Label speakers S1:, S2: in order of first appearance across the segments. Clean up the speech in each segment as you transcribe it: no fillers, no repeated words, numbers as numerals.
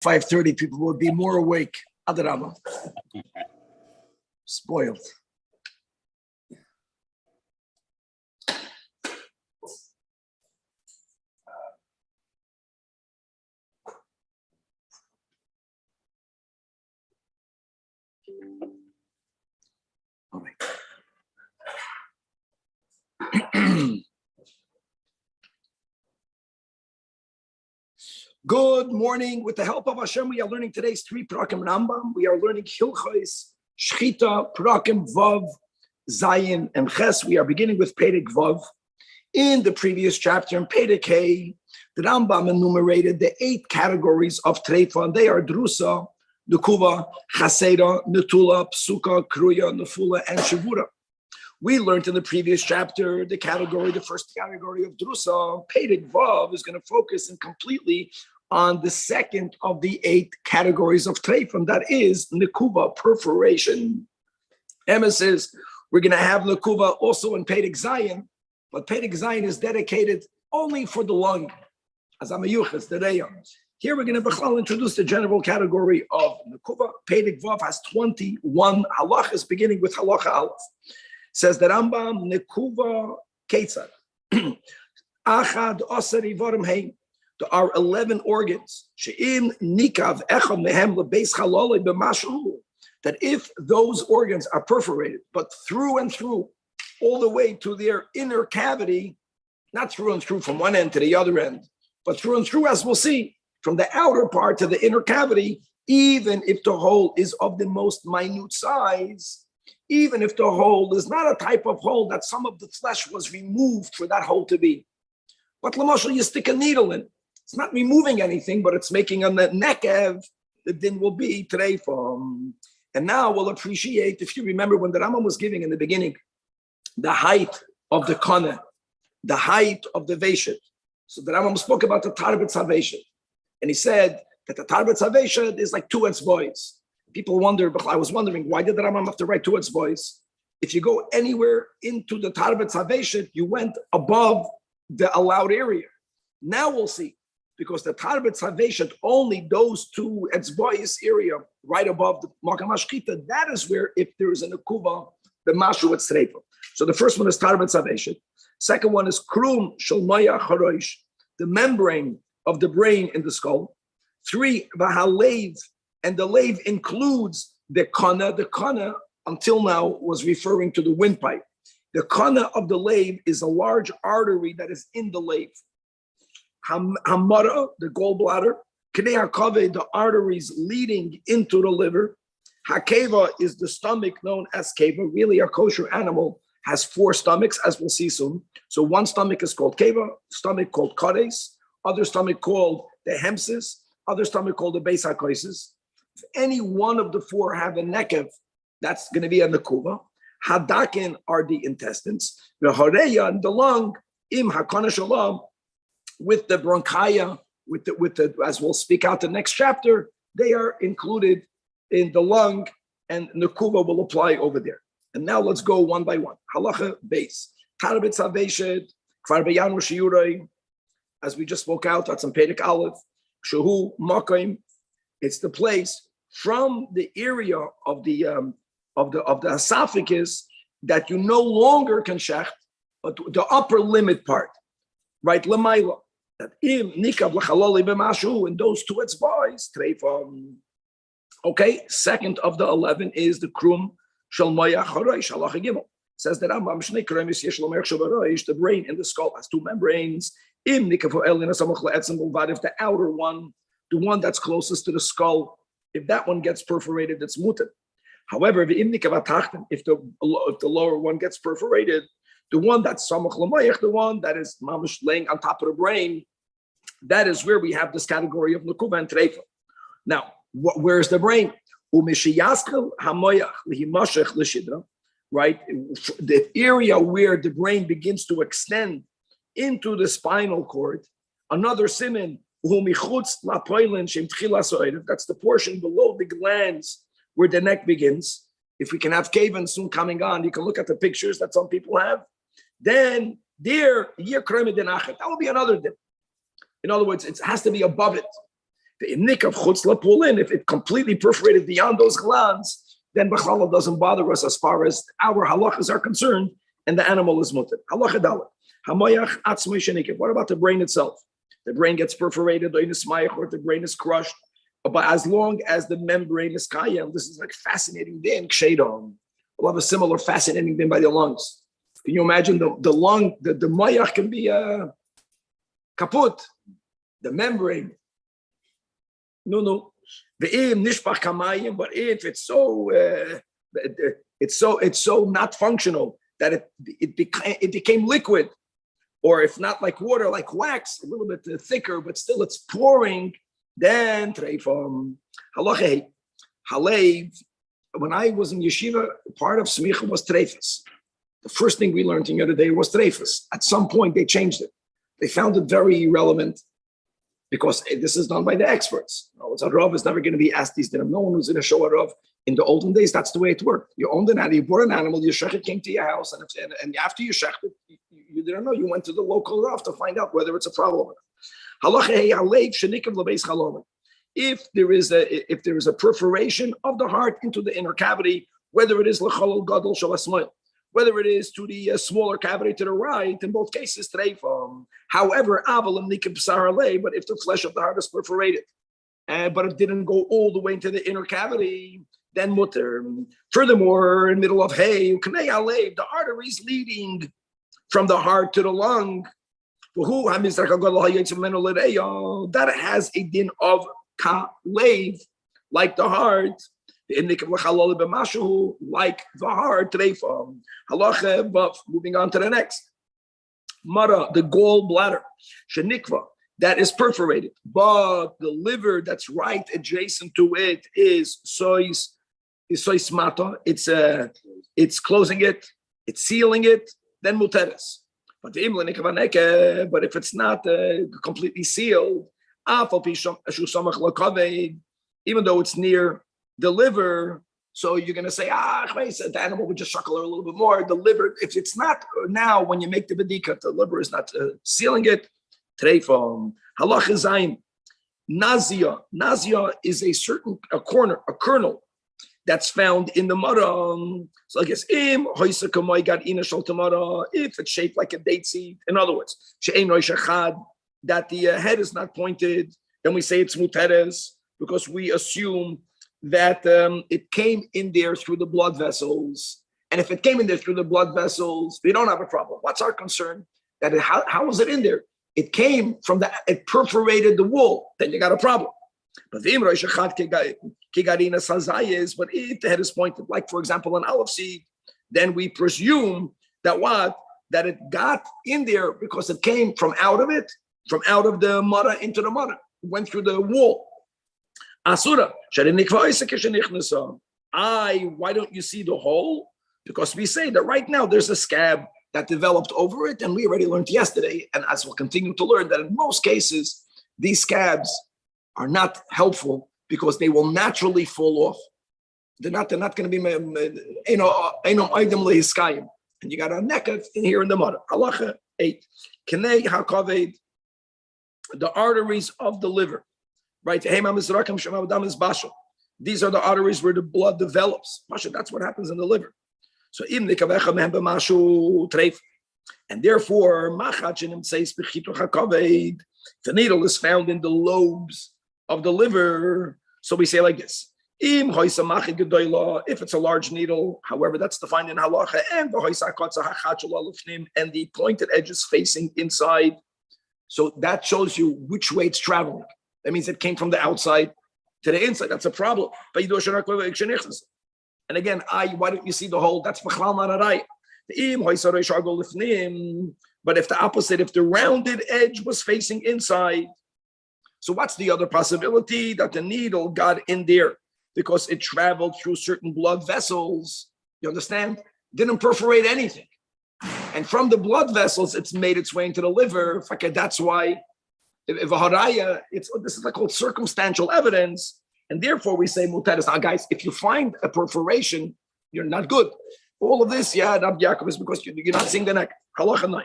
S1: 5:30, people would be more awake. Adarama. Spoiled. All right. Good morning. With the help of Hashem, we are learning today's 3 Prakim Rambam. We are learning Hilchos, Shchita, Prakim Vav, Zayin, and Ches. We are beginning with Perek Vav. In the previous chapter, in Perek Hey, the Rambam enumerated the 8 categories of Treifa, and they are Drusa, Nukuva, Chaseda, Netula, Psuka, Kruya, Nefula, and Shavura. We learned in the previous chapter the first category of Drusa. Perek Vav is going to focus completely on the second of the 8 categories of Treifim, that is Nekuva, perforation. Emma says we're going to have Nekuva also in Perek Zayin, but Perek Zayin is dedicated only for the lung, as Amayuchas, the Reyam. Here we're going to introduce the general category of Nekuva. Perek Vav has 21 halachas, beginning with halacha Aleph. Says the Rambam, Nekuva Ketzad. Achad Osari Varim Hein. There are 11 organs. She'im Nikav Echad Mehem Lebeis Chalole B'Mashu. That if those organs are perforated, but through and through, all the way to their inner cavity, not through and through from one end to the other end, but through and through, as we'll see, from the outer part to the inner cavity, even if the hole is of the most minute size, even if the hole is not a type of hole that some of the flesh was removed for that hole to be. But Lamashal, you stick a needle in. It's not removing anything, but it's making a nekev. The din will be today from. And now we'll appreciate, if you remember when the Rambam was giving in the beginning, the height of the kana, the height of the veshet. So the Rambam spoke about the tarbet saveshet. And he said that the tarbet saveshet is like 2 boys. People wonder, but I was wondering, why did the Rambam have to write 2 boys? If you go anywhere into the tarbet saveshet, you went above the allowed area. Now we'll see, because the tarbet saveshet, only those 2 boys area right above the makam hashchita, that is where, if there is an akuva, the mashu at streifa. So the first one is tarbet saveshet. Second one is krum shalmaya charoish, the membrane of the brain in the skull. 3 v'halev. And the lave includes the kana. The kana, until now, was referring to the windpipe. The kana of the lave is a large artery that is in the lave. Hamara, the gallbladder. Knei hakaved, the arteries leading into the liver. Hakeva is the stomach known as keva. Really, a kosher animal has 4 stomachs, as we'll see soon. So one stomach is called keva, stomach called kares, other stomach called the hemsis, other stomach called the beis hakoises. If any one of the 4 have a nekev, that's going to be a nekuva. Hadakin are the intestines. The horeya and the lung, im hakana shalom, with the bronchia, with the as we'll speak out the next chapter, they are included in the lung, and nekuva will apply over there. And now let's go one by one. Halacha base. Tarbet saveshet, kvar beyanu shiurei, as we just spoke out, that's in Perek Aleph. Shehu makaim, it's the place from the area of the esophagus that you no longer can shecht, but the upper limit part, right? Lemaila, that im nikav lachaloli b'mashu, and those 2 boys treifam. Okay, second of the 11 is the krum shalmaya charoish halacha gimel. Says that Rambam shnei kremis yesh lomer shabaroish, the brain in the skull has 2 membranes. Im nikav elina samach le'etzem ulvad, if the outer one, the one that's closest to the skull, if that one gets perforated, it's mutter. However, if the lower one gets perforated, the one that's samach l'mayach, the one that is mamish laying on top of the brain, that is where we have this category of nekuva and treifa. Now, where's the brain? Right? The area where the brain begins to extend into the spinal cord, another siman, that's the portion below the glands where the neck begins. If we can have Kavan soon coming on, you can look at the pictures that some people have. Then there, that will be another din. In other words, it has to be above it. The nick of chutzla pull in, if it completely perforated beyond those glands, then b'chalal doesn't bother us as far as our halachas are concerned, and the animal is mutter. Halacha dalet. Hamoyach atzmei shenikim. What about the brain itself? The brain gets perforated, or the brain is crushed. But as long as the membrane is kayem, this is like fascinating din, kshedon. We'll have a similar fascinating din by the lungs. Can you imagine the lung, the mayach can be kaput, the membrane. No. Ve'im nishpach kamayim, but if it's so not functional that it became liquid, or if not like water, like wax, a little bit thicker, but still it's pouring, then treifam. Halacha halev. When I was in yeshiva, part of smicha was treifas. The first thing we learned in the other day was treifas. At some point, they changed it. They found it very relevant because this is done by the experts. A Rav is never going to be asked these things. No one was going to show a Rav. In the olden days, that's the way it worked. You owned an animal, you bought an animal, your shechet came to your house, and after you shechet, you didn't know. You went to the local Rav to find out whether it's a problem or not. If there is a perforation of the heart into the inner cavity, whether it is l'cholol gadol shel hasmoil, whether it is to the smaller cavity to the right, in both cases, treifam. However, avalim nikim b'sar alei, but if the flesh of the heart is perforated, but it didn't go all the way into the inner cavity, then mutter. Furthermore, in the middle of hay, the arteries leading from the heart to the lung, that has a din of kalev, like the heart, like the heart. Halacha, but moving on to the next. Mara, the gallbladder, shenikva, that is perforated, but the liver that's right adjacent to it is sois mata. It's closing it, it's sealing it, then muteres. But if it's not completely sealed, even though it's near the liver, so you're going to say, the animal would just suckle her a little bit more. The liver, if it's not now, when you make the bedika, the liver is not sealing it. Treifam. Halacha zayin. Nazia. Nazia is a kernel that's found in the mara. So I guess if it's shaped like a date seed, in other words, that the head is not pointed, then we say it's muteres because we assume that it came in there through the blood vessels. And if it came in there through the blood vessels, we don't have a problem. What's our concern? That how was it in there? It came from it perforated the wool. Then you got a problem. But if the head is pointed, like for example, an olive seed, then we presume that it got in there because it came from out of the mara into the mara, went through the wool. Asura, why don't you see the hole? Because we say that right now there's a scab that developed over it, and we already learned yesterday, and as we'll continue to learn, that in most cases, these scabs are not helpful because they will naturally fall off. They're not going to be, and you got a neck in here in the mother. Halacha 8. Kenei hakaved, the arteries of the liver, right? These are the arteries where the blood develops. That's what happens in the liver. So and therefore, the needle is found in the lobes of the liver. So we say like this: if it's a large needle, however, that's defined in halacha, and the pointed edge is facing inside. So that shows you which way it's traveling. That means it came from the outside to the inside. That's a problem. And again, why don't you see the hole? That's b'chlal not a raya. But if the opposite, if the rounded edge was facing inside, so what's the other possibility? That the needle got in there because it traveled through certain blood vessels. You understand? Didn't perforate anything. And from the blood vessels, it's made its way into the liver. That's why, if a haraya, this is like called circumstantial evidence. And therefore, we say muteres. Now, guys, if you find a perforation, you're not good. All of this, Rabbi Yaakov, is because you're not seeing the neck. Halacha 9.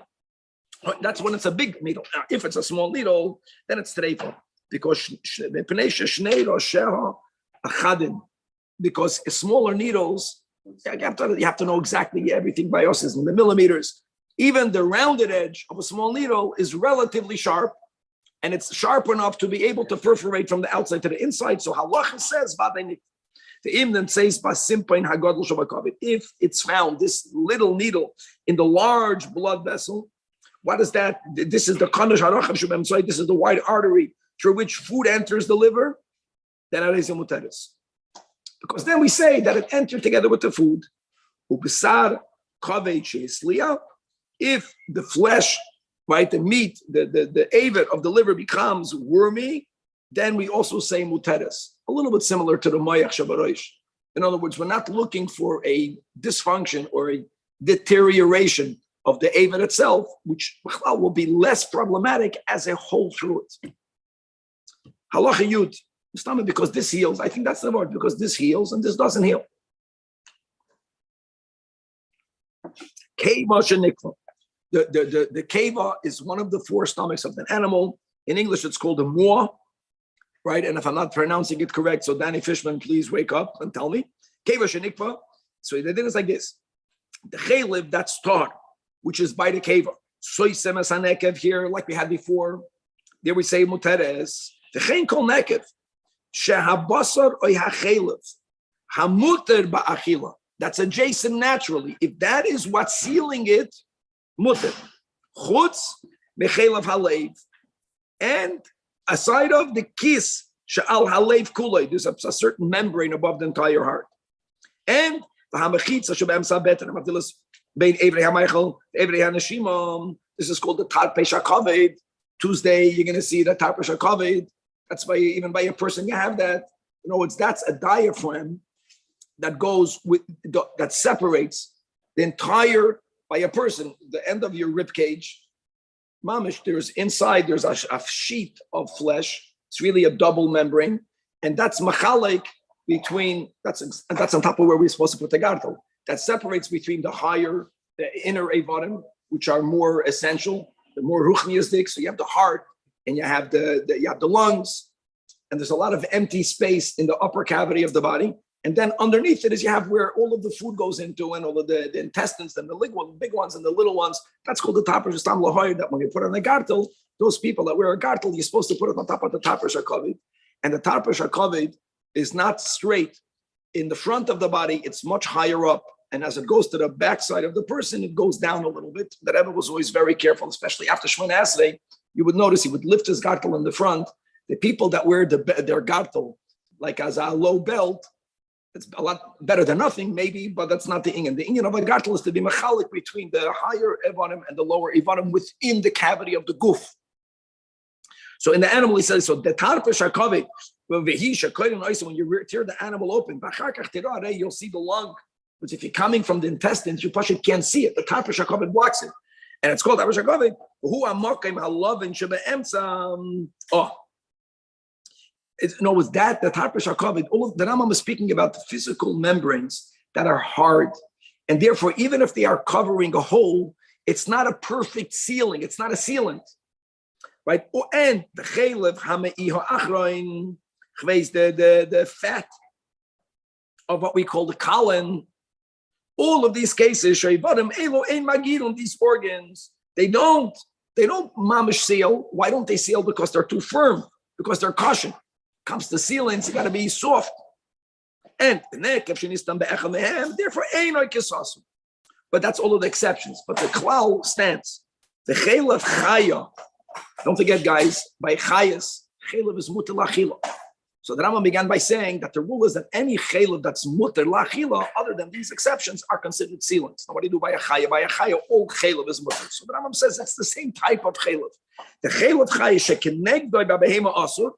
S1: That's when it's a big needle. Now, if it's a small needle, then it's treifah. because smaller needles, you have to know exactly everything by us is in the millimeters. Even the rounded edge of a small needle is relatively sharp, and it's sharp enough to be able to perforate from the outside to the inside. So halacha says, the Imnan says, if it's found, this little needle in the large blood vessel, what is that? This is the this is the wide artery through which food enters the liver, then it is a muteris. Because then we say that it entered together with the food. If the flesh, right, the meat, the avid of the liver becomes wormy, then we also say muteris. A little bit similar to the moyach shabarosh. In other words, we're not looking for a dysfunction or a deterioration of the avid itself, which will be less problematic as a whole through it. Halacha yud, because this heals. I think that's the word, because this heals and this doesn't heal. Keva shenikva. The keva is one of the four stomachs of an animal. In English, it's called a maw, right? And if I'm not pronouncing it correct, so Danny Fishman, please wake up and tell me. Keva shenikva. So the thing is like this: the chaylev, that's tar, which is by the keva. Soisem es hanekev here, like we had before. There we say muteres. The chen kol nekev shehabasar oy hachaylev hamuter ba'achila. That's adjacent naturally. If that is what's sealing it, muter. Chutz mechaylev haleiv, and aside of the kiss she'al haleiv kulei, there's a certain membrane above the entire heart, and the hamachitza shebem sabetan hamavdilas bein evrei hamaychel evrei hanashimam. This is called the tar pesha kaved. Tuesday, you're going to see the tar pesha kaved. That's by even by a person you have that. You know, that's a diaphragm that goes with that separates the entire, by a person, the end of your rib cage. Mamish, there's a sheet of flesh. It's really a double membrane, and that's machalek between, that's on top of where we're supposed to put the gartel. That separates between the inner avadim, which are more essential, the more ruchniistic. So you have the heart, and you have the lungs, and there's a lot of empty space in the upper cavity of the body. And then underneath it is you have where all of the food goes into, and all of the intestines, and the big ones and the little ones. That's called the taper stam lahoy. That when you put on the gartel, those people that wear a gartel, you're supposed to put it on top of the taper shakavid. And the taper shakavid is not straight in the front of the body; it's much higher up. And as it goes to the backside of the person, it goes down a little bit. The Rebbe was always very careful, especially after Shemona Esrei. You would notice he would lift his gartel in the front. The people that wear their gartel like as a low belt, it's a lot better than nothing, maybe, but that's not the inyan. The inyan of a gartel is to be machalik between the higher evanim and the lower evanim within the cavity of the guf. So in the animal, he says, so the tarpe shakavet, when you tear the animal open, you'll see the lung. But if you're coming from the intestines, you can't see it. The tarpe shakavet blocks it. And it's called tarpe shakavet. With that, the tarpe shakavet, all of the Rambam is speaking about the physical membranes that are hard. And therefore, even if they are covering a hole, it's not a perfect sealing. It's not a sealant. Right? And the chaylev hame'iha achroin, the fat of what we call the colon, all of these cases, these organs, they don't mamish seal. Why don't they seal? Because they're too firm, because they're caution. Comes to sealants, you got to be soft. And the neck, therefore, but that's all of the exceptions. But the klal stands. The chaylev chaya. Don't forget, guys, by chayas, chaylev is muter lachila. So the Rambam began by saying that the rule is that any chaylev that's muter lachila, other than these exceptions, are considered sealants. Now, what do you do by a chaya? By a chaya, all chaylev is muter. So the Rambam says it's the same type of chaylev. The chaylev chaya shekenegdoi b'behema asur.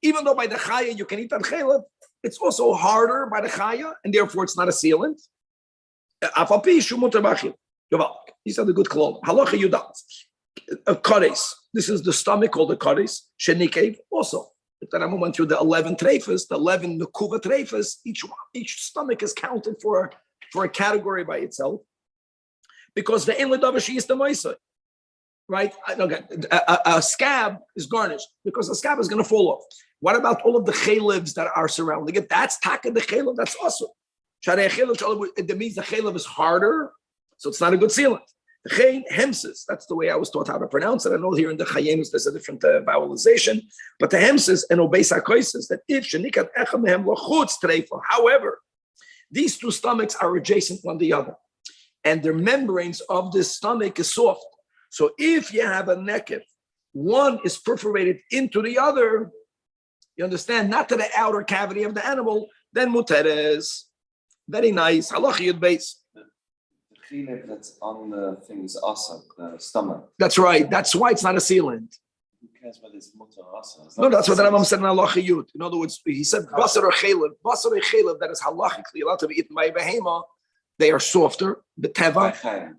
S1: Even though by the chaya you can eat that chaylev, it's also harder by the chaya, and therefore it's not a sealant. These are the good klal. Halacha yudat. A kares. This is the stomach called the kares. Shenikev also. If the Rambam went through the 11 treifas, the 11 nekuva treifas, each stomach is counted for a category by itself, because the inlet of is the moisa. right? Okay, a scab is garnished because the scab is going to fall off. What about all of the chalivs that are surrounding it? That's taka the chaliv. That's also. It means the chaliv is harder, so it's not a good sealant. The chayin hemsis, that's the way I was taught how to pronounce it. I know here in the chayenus there's a different vowelization, but the hemsis and obeis hakoises that if shenikat echem mehem lochutz treifa. However, these two stomachs are adjacent one to the other, and the membranes of this stomach is soft. So if you have a nekev, one is perforated into the other, you understand, not to the outer cavity of the animal, then muteres. Very nice. Halacha yud beis.
S2: The chilek that's on the thing's asa, the stomach.
S1: That's right. That's why it's not a sealant.
S2: Who cares whether it's mutter or asa?
S1: No, that's what the Rambam said in halacha yud. In other words, he said basar or chalev that is halachically allowed to be eaten by a behema. They are softer. The teva,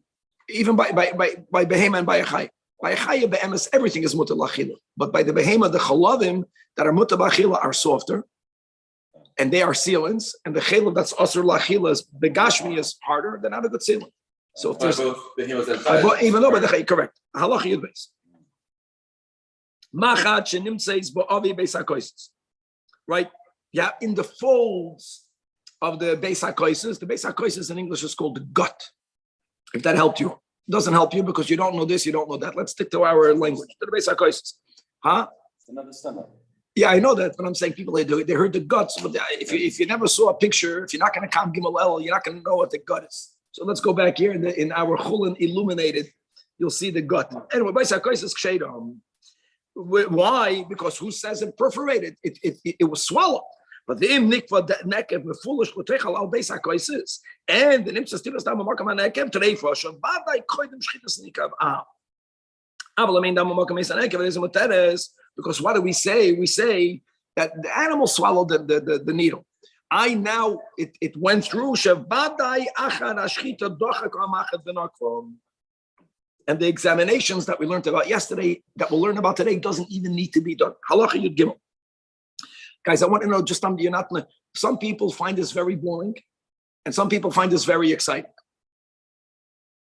S1: even by behema and by a chay. By a chay be'emes, everything is mutter lachila. But by the behema, the chalavim that are mutter lachila are softer. And they are sealants, and the chalev that's asur lachila is begashmi is harder. They're not a good sealant. So if there's even though by the chay, correct. Halacha yud beis. Machat shenimtzeis ba'avi beis hakoises. Right? Yeah, in the folds of the beis hakoises. The beis hakoises in English is called the gut. If that helped you, it doesn't help you because you don't know this, you don't know that. Let's stick to our language. To the beis hakoises. Huh?
S2: It's another stomach.
S1: Yeah, I know that, but I'm saying people, they heard the guts. But if you never saw a picture, if you're not going to come Gimel El, you're not going to know what the gut is. So let's go back here in our Chulin illuminated. You'll see the gut. Anyway, Beis HaKois is Ksheidam. Why? Because who says it perforated? It was swallowed. But the im nikva nekev the foolish l'teichal al Beis HaKois is, and the nimtzas tilas dam makam nekev treifa shavadai koydem shchitas nikav ah. Aval dam makam is nekev is muteres. Because what do we say? We say that the animal swallowed the needle. It went through. And the examinations that we learned about yesterday, that we'll learn about today, doesn't even need to be done. Halacha yud gimel. Guys, I want to know, just you're not. Some people find this very boring, and some people find this very exciting.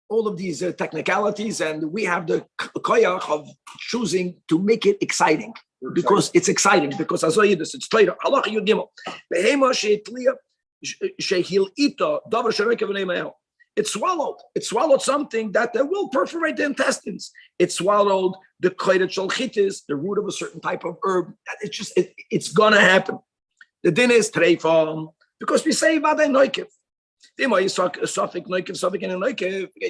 S1: All of these technicalities, and we have the koyach of choosing to make it exciting because it's exciting. Because as it's later. Halacha yud gimel. Behema sheitlia shehil ita davar sherekev neimel. It swallowed something that will perforate the intestines. It swallowed the koyret shalchitis, the root of a certain type of herb. It's gonna happen. The din is treifa because we say vaday noikiv. You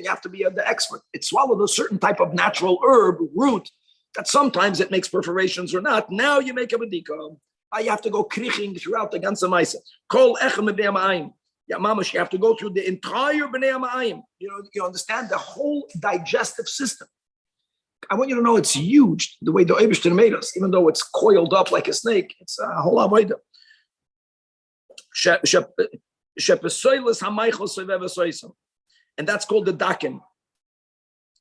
S1: have to be the expert. It swallowed a certain type of natural herb root that sometimes it makes perforations or not. Now you make a bedika. You have to go kriching throughout the ganze meise. Kol echem b'nei ha'mayim. Yeah, mamash, you have to go through the entire b'nei ha'mayim. You understand the whole digestive system. I want you to know it's huge the way the Eibishter made us. Even though it's coiled up like a snake, it's a whole avodah. And that's called the dakin.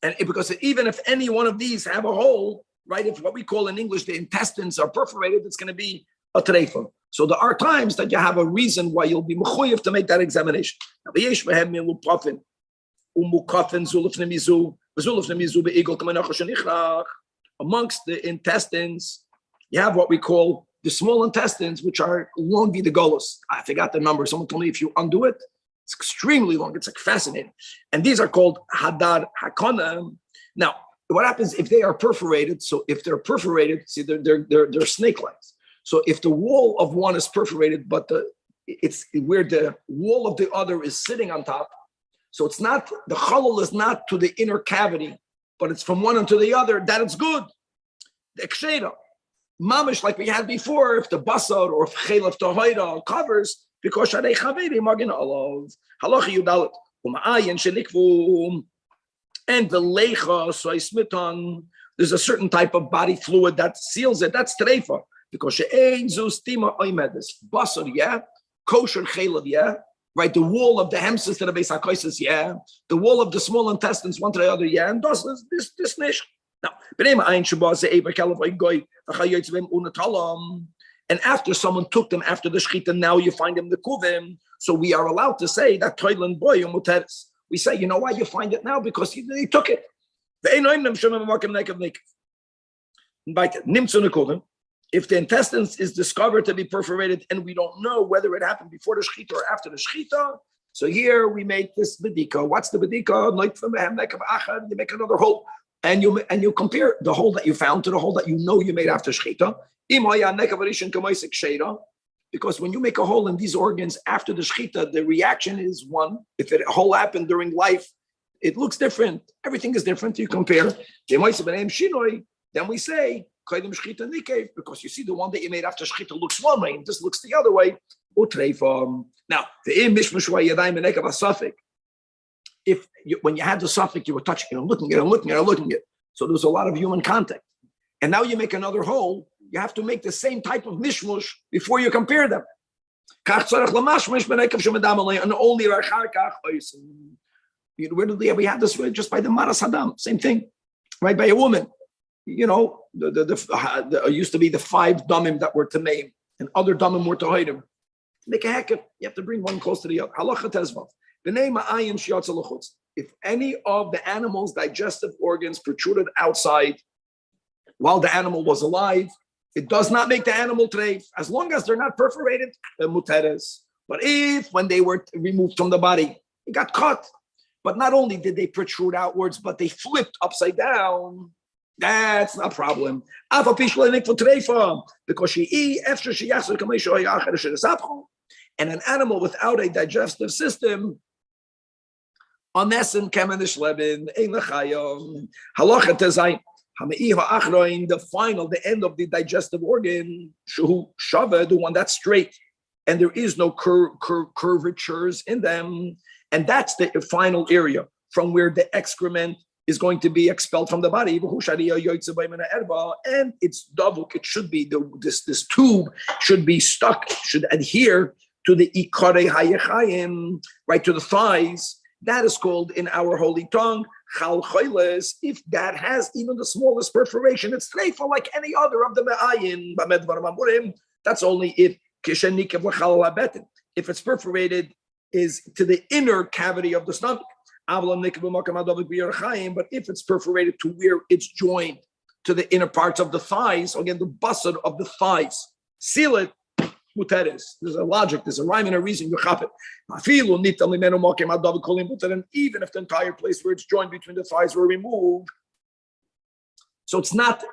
S1: And because even if any one of these have a hole, right, if what we call in English the intestines are perforated, it's going to be a treifa. So there are times that you have a reason why you'll be mechuyev to make that examination. Amongst the intestines, you have what we call the small intestines, which are long the golus. I forgot the number. Someone told me if you undo it, it's extremely long. It's like fascinating. And these are called hadar hakona. Now, what happens if they are perforated? So if they're perforated, see, they're snake-like. So if the wall of one is perforated, but it's where the wall of the other is sitting on top, so it's not, the chalal is not to the inner cavity, but it's from one into the other, that it's good. The eksheda. Mamish, like we had before, if the basar or if chelef tohoida covers, because shadei chaveri magin alav halacha yudalet umaayin shenikvu and the lecha so ismiton. There's a certain type of body fluid that seals it. That's treifa because she'ein zu stima oimedes basar kosher chelev right. The wall of the hemsis to the beis hakoises the wall of the small intestines one to the other and this nish. Now, and after someone took them after the shechita, now you find them the kuvim. So we are allowed to say that toilen boy muteres. We say, you know why you find it now? Because they took it. If the intestines is discovered to be perforated and we don't know whether it happened before the shechita or after the shechita, so here we make this bedika. What's the bedika? You make another hole, and you compare the hole that you found to the hole that you know you made after shechita. Because when you make a hole in these organs after the shechita, the reaction is one. If a hole happened during life, it looks different. Everything is different. You compare. Then we say because you see the one that you made after shechita looks one way, and this looks the other way. Now, when you had the suffix, you were touching it and looking at it. So there's a lot of human contact. And now you make another hole, you have to make the same type of mishmush before you compare them. And only where did we have this? Just by the Maras Hadam, same thing, right? By a woman. The used to be the 5 damim that were to name, and other damim were to hide him. Make a heket. You have to bring one close to the other. Halacha tezvav. If any of the animal's digestive organs protruded outside while the animal was alive, it does not make the animal treif, as long as they're not perforated, muteres. But if when they were removed from the body, it got cut, but not only did they protrude outwards, but they flipped upside down, that's not a problem. Because and an animal without a digestive system, the end of the digestive organ, the one that's straight, and there is no curvatures in them, and that's the final area from where the excrement is going to be expelled from the body, and it's double. It should be this tube should be stuck, should adhere to the ikare hayachayim, right to the thighs. That is called in our holy tongue chal choiles. If that has even the smallest perforation, it's treifa like any other of the me'ayin. That's only if kishenikev l'chal habetin. If it's perforated, is to the inner cavity of the stomach. But if it's perforated to where it's joined to the inner parts of the thighs, again, the basar of the thighs, seal it, muteres. There's a logic, there's a rhyme and a reason, you chap it. And even if the entire place where it's joined between the thighs were removed, so it's not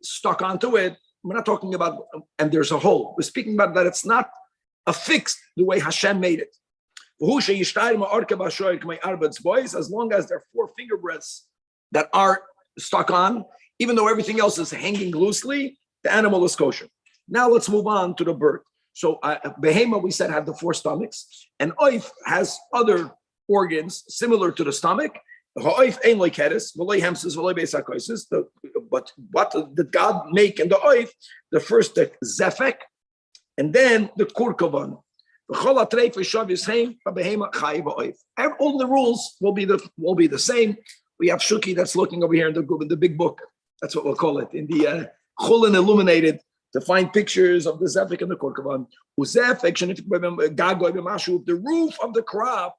S1: stuck onto it. We're not talking about, and there's a hole. We're speaking about that it's not affixed the way Hashem made it. As long as there are 4 finger breadths that are stuck on, even though everything else is hanging loosely, the animal is kosher. Now let's move on to the bird. So behema, we said, have the 4 stomachs, and oif has other organs similar to the stomach. But what did God make in the oif? The first the zefek, and then the kurkovan. All the rules will be the same. We have Shuki that's looking over here in the big book. That's what we'll call it, in the Chulin Illuminated, to find pictures of the Zefik and the Korkovan. The roof of the crop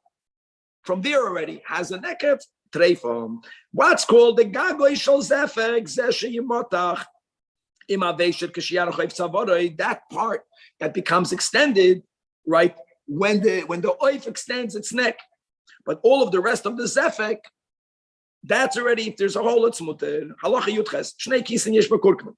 S1: from there already has a nekev treifam. What's called the Gagoy Shol Zefik Zeshayimotach Imaveshet, that part that becomes extended, right, when the oif extends its neck, but all of the rest of the zefek, that's already, if there's a hole, it's muter. Halacha yutches shnei kisen yesh b'kurkman.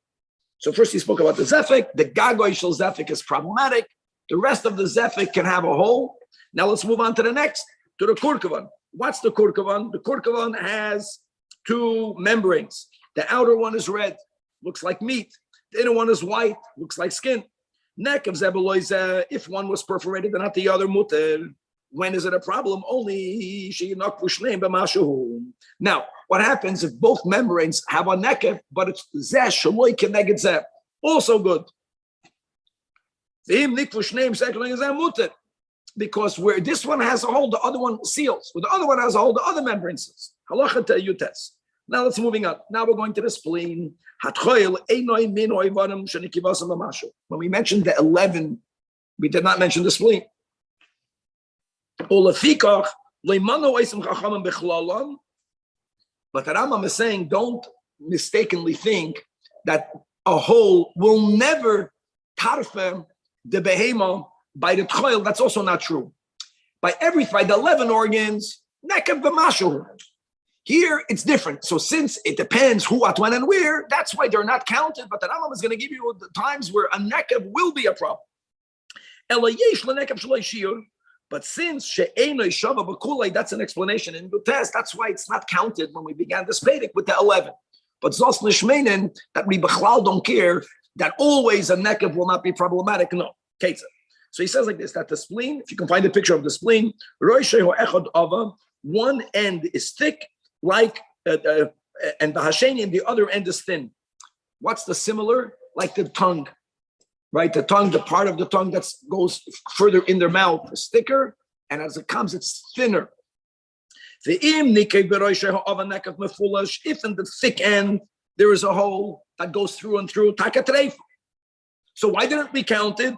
S1: So first he spoke about the zefek. The gagoy shel zefek is problematic. The rest of the zefek can have a hole. Now let's move on to the next, to the kurkavan. What's the kurkavan? The kurkavan has 2 membranes. The outer one is red, looks like meat. The inner one is white, looks like skin. Neck of Zebeloiza, if one was perforated and not the other muter. When is it a problem? Only now, what happens if both membranes have a nekev, but it's zeh shaloi keneged zeh, also good. Because where this one has a hole, the other one seals. Where the other one has a hole, the other membrane seals. Halacha yutes. Now let's moving on. Now we're going to the spleen. When we mentioned the 11, we did not mention the spleen. But the Rambam is saying, don't mistakenly think that a hole will never tarfe the behema by the tchoil. That's also not true. By the 11 organs, nekav b'mashu. Here it's different. So since it depends who, what, when, and where, that's why they're not counted. But the Rambam is going to give you the times where a nekav will be a problem. But since she'enoi shava b'kulei, that's an explanation in the test. That's why it's not counted when we began this Pedic with the 11. But zos nishmeinen that we b'chlal don't care that always a nekav will not be problematic. No, Ketzah. So he says like this: that the spleen, if you can find a picture of the spleen, one end is thick, like and the hasheni, and the other end is thin. What's the similar? Like the tongue. Right, the tongue, the part of the tongue that goes further in their mouth is thicker, and as it comes, it's thinner. If in the thick end there is a hole that goes through and through, so why didn't we count it?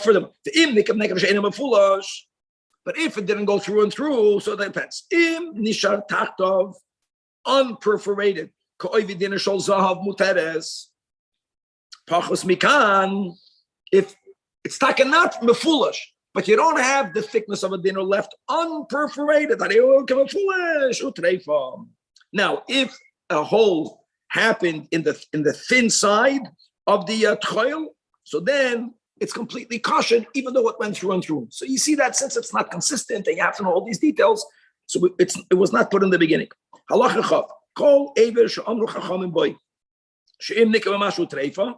S1: Further, but if it didn't go through and through, so that depends. Unperforated, Pachos mikan, if it's not mefulish, but you don't have the thickness of a dinner left unperforated. Now, if a hole happened in the thin side of the tchoil, so then it's completely kosher, even though it went through and through. So you see that since it's not consistent and you have to know all these details, so it was not put in the beginning. Halacha chav, kol ever she'amru chachamim boy, she'im nikah v'mashu treifa.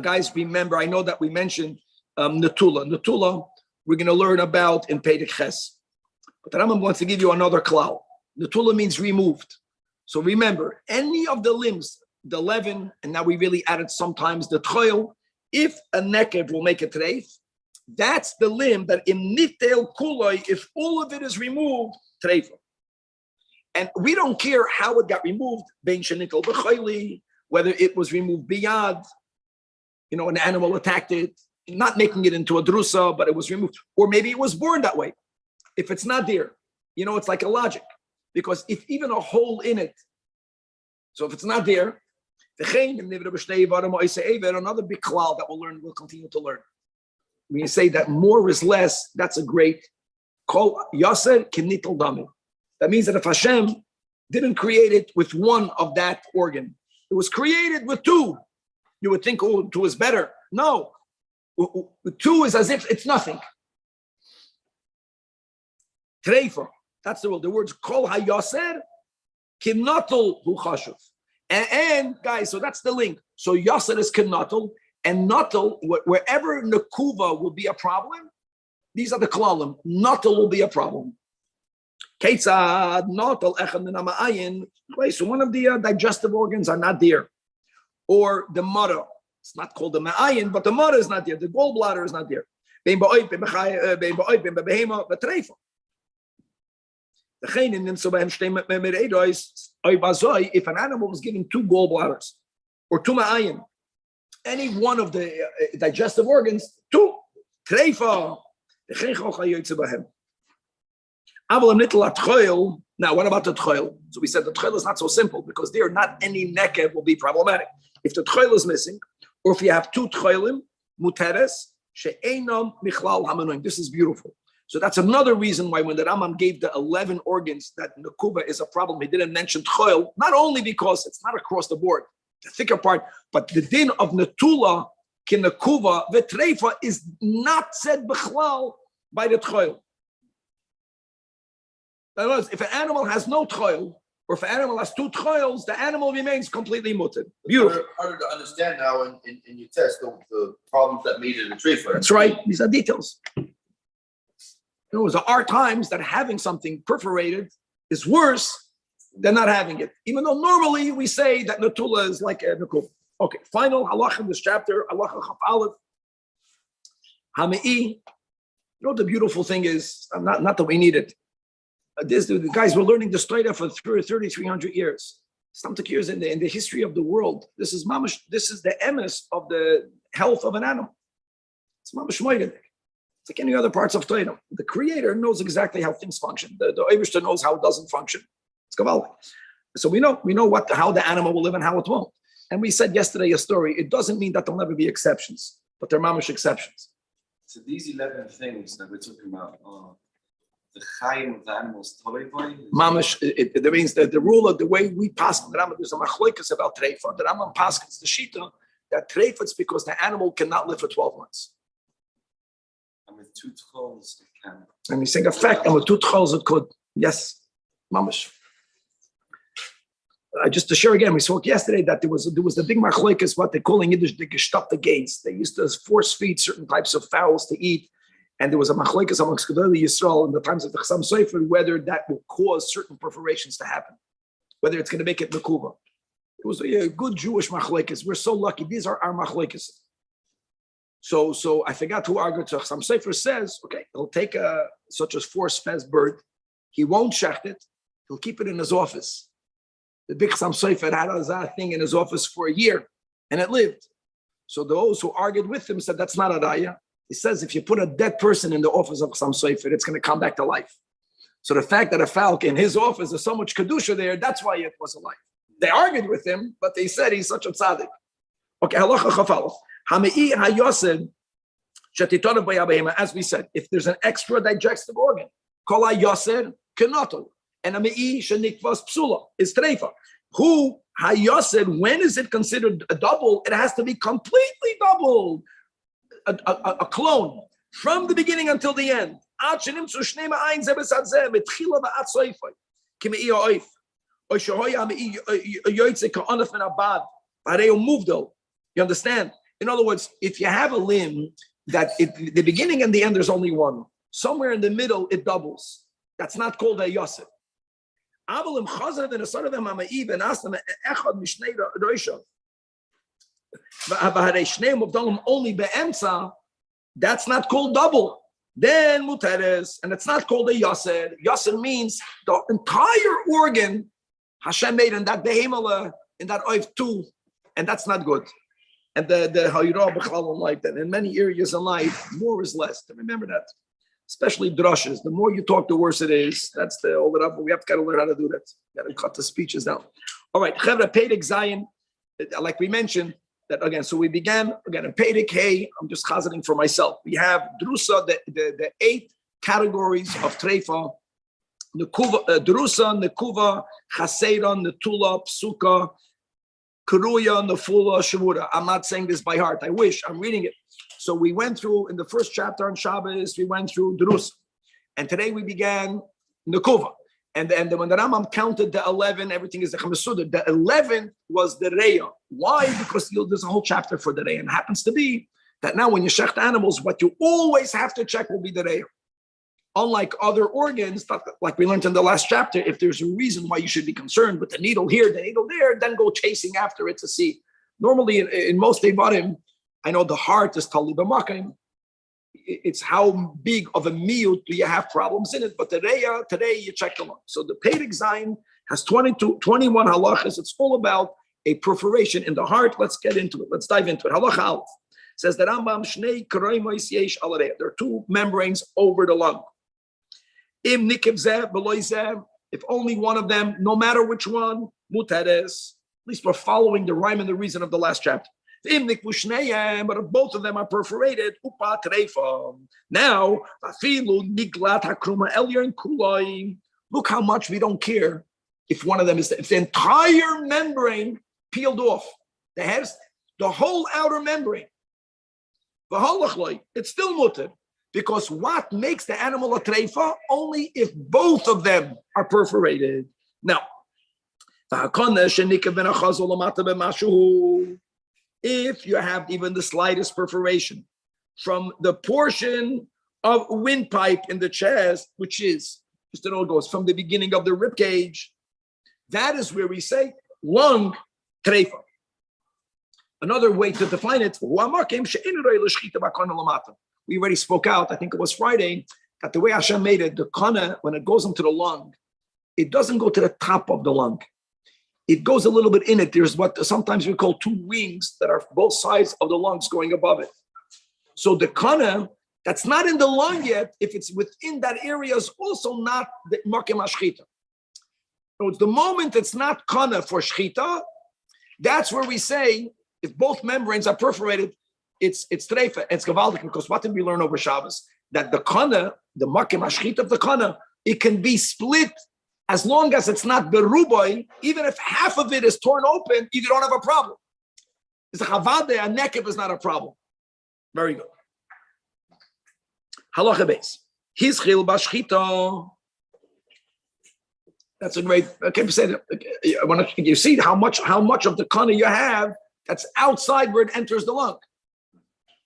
S1: Guys, remember, I know that we mentioned Natula. Natula, we're going to learn about in Pedic Ches. But the Rambam wants to give you another klal. Natula means removed. So remember, any of the limbs, the 11, and now we really added sometimes the tchoil, if a nekev will make a treif, that's the limb that in nitel kuloi, if all of it is removed, treifa. And we don't care how it got removed, bein shenikol b'choili, whether it was removed biyad, an animal attacked it, not making it into a drusa, but it was removed. Or maybe it was born that way. If it's not there, it's like a logic. Because if even a hole in it, so if it's not there, another big klal that we'll continue to learn. When you say that more is less, that's a great kol yaser kinitel dami. That means that if Hashem didn't create it with one of that organ, it was created with two. You would think, two is better. No, two is as if it's nothing. Treifa, that's the word. The words kol hayaser kinotol hu chashuv. And guys, so that's the link. So yaser is kinotol, and notol, wherever nekuva will be a problem, these are the klalim. Notol will be a problem. Ketzad notol echad min ha'ma'ayin. So one of the digestive organs are not there. Or the mother, it's not called the ma'ayin, but the mother is not there. The gallbladder is not there. If an animal was given two gallbladders or two ma'ayin, any one of the digestive organs, two treifa. Now, what about the tchoil? So we said the tchoil is not so simple because there not any nekev will be problematic. If the tchoil is missing, or if you have two tchoilim, muteres, she'enam michlal hamanuim. This is beautiful. So that's another reason why when the Rambam gave the 11 organs that nekuva is a problem, he didn't mention tchoil, not only because it's not across the board, the thicker part, but the din of netula, kinekuva, vetreifa is not said bichlal by the tchoil. In other words, if an animal has no tchoil, or if an animal has two tchoils, the animal remains completely muted. Beautiful.
S2: Harder to understand now in your test, the problems that made it a treifa.
S1: That's right. These are details. There are times that having something perforated is worse than not having it. Even though normally we say that natula is like a nekuv. Okay, final halacha in this chapter, halacha chaf aleph. Hamei. The beautiful thing is, not that we need it. The guys were learning the Torah for 3,300 years. Something years in the history of the world. This is mamash. This is the emes of the health of an animal. It's mamash moededik. It's like any other parts of Torah. The Creator knows exactly how things function. The Eibishter knows how it doesn't function. It's gavaldik. So we know how the animal will live and how it won't. And we said yesterday a story. It doesn't mean that there'll never be exceptions, but they're mamish exceptions.
S2: So these 11 things that we're talking about are the chayim of the animals.
S1: Mamish, it means that the rule of the way we pass the Rambam, there's a machloikas about treifa. The Rambam passes the shita that treifa is because the animal cannot live for 12 months.
S2: And with 2 tchals it can.
S1: And he's saying a fact, and with 2 tchals it could. Yes, mamish. Just to share again, we spoke yesterday that there was the big machloikas, what they call in Yiddish the gestapte gates. They used to force feed certain types of fowls to eat. And there was a machloikas amongst Gedolei Yisrael in the times of the Chassam Sofer, whether that will cause certain perforations to happen, whether it's going to make it mekuva. It was a good Jewish machloikas. We're so lucky. These are our machloikas. So I forgot who argued. So Chassam Sofer says, okay, he'll take such a force-fed bird. He won't shecht it. He'll keep it in his office. The big Chassam Sofer had a thing in his office for a year, and it lived. So those who argued with him said that's not a raya. He says if you put a dead person in the office of Chassam Sofer, it's going to come back to life. So the fact that a falcon in his office, there's so much kedusha there, that's why it was alive. They argued with him, but they said he's such a tzaddik. Okay, halacha chafalov. Hamei hayosed shetitonu b'yabehema. As we said, if there's an extra digestive organ, kol hayosed kenotel. And amei shenikvas psula is treifa. Who hayosed? When is it considered a double? It has to be completely doubled, a clone from the beginning until the end. You understand? In other words, if you have a limb that the beginning and the end there's only one, somewhere in the middle it doubles. That's not called a yosef. Only be'emtza, that's not called double. Then muteres, and it's not called a yaser. Yaser means the entire organ Hashem made in that behemala, in that oif too, and that's not good. And the hayra b'chalon life, that in many areas in life, more is less. Remember that. Especially drushes. The more you talk, the worse it is. That's the old Rabbi. We have to kind of learn how to do that. Got to cut the speeches down. All right, Chevra Pedic Zion, like we mentioned, that again. So we began again in Pedic Hey. I'm just chazaning for myself. We have Drusa, the 8 categories of Treifa: Nekuva, Drusa, Nekuva, Chaseron, Netula, Psuka, Kuruya, Nefula, Shavura. I'm not saying this by heart. I wish. I'm reading it. So we went through in the first chapter on Shabbos, we went through Drusa. And today we began Nekuva. And then when the Rambam counted the 11, everything is the Chamasuda. The 11th was the Reya. Why? Because there's a whole chapter for the Reya. And it happens to be that now when you shecht animals, what you always have to check will be the Reya. Unlike other organs, like we learned in the last chapter, if there's a reason why you should be concerned with the needle here, the needle there, then go chasing after it to see. Normally in most Devarim, I know the heart is tali b'makim. It's how big of a meal do you have problems in it. But the Reya, today you check them out. So the Pedic Zion has 21 halachas. It's all about a perforation in the heart. Let's get into it. Let's dive into it. Halacha Aleph says that Rambam Shnei Karoimos Yesh Al Reya. There are 2 membranes over the lung. Im Nikiv Zeh B'Loi Zeh. If only one of them, no matter which one, Muteres. At least we're following the rhyme and the reason of the last chapter. But if both of them are perforated, now look how much we don't care if one of them is, if the entire membrane peeled off, the whole outer membrane, it's still mutter, because what makes the animal a treifa? Only if both of them are perforated. Now, if you have even the slightest perforation from the portion of windpipe in the chest, which is, just it all goes from the beginning of the rib cage, that is where we say lung treifa. Another way to define it, we already spoke out, I think it was Friday, that the way Hashem made it, the kana, when it goes into the lung, it doesn't go to the top of the lung. It goes a little bit in it. There's what sometimes we call 2 wings that are both sides of the lungs going above it. So the kana, that's not in the lung yet, if it's within that area, is also not the makim ashchita. So it's the moment it's not kana for shchita, that's where we say if both membranes are perforated, it's treifa, it's gavaldik, because what did we learn over Shabbos? That the kana, the makim hashchita of the kana, it can be split as long as it's not beruboy, even if half of it is torn open, you don't have a problem. It's a chavade, a nekev is not a problem. Very good. Halacha beis. Hischil bashchita. That's a great. Okay, say that. You see how much of the kana you have that's outside where it enters the lung,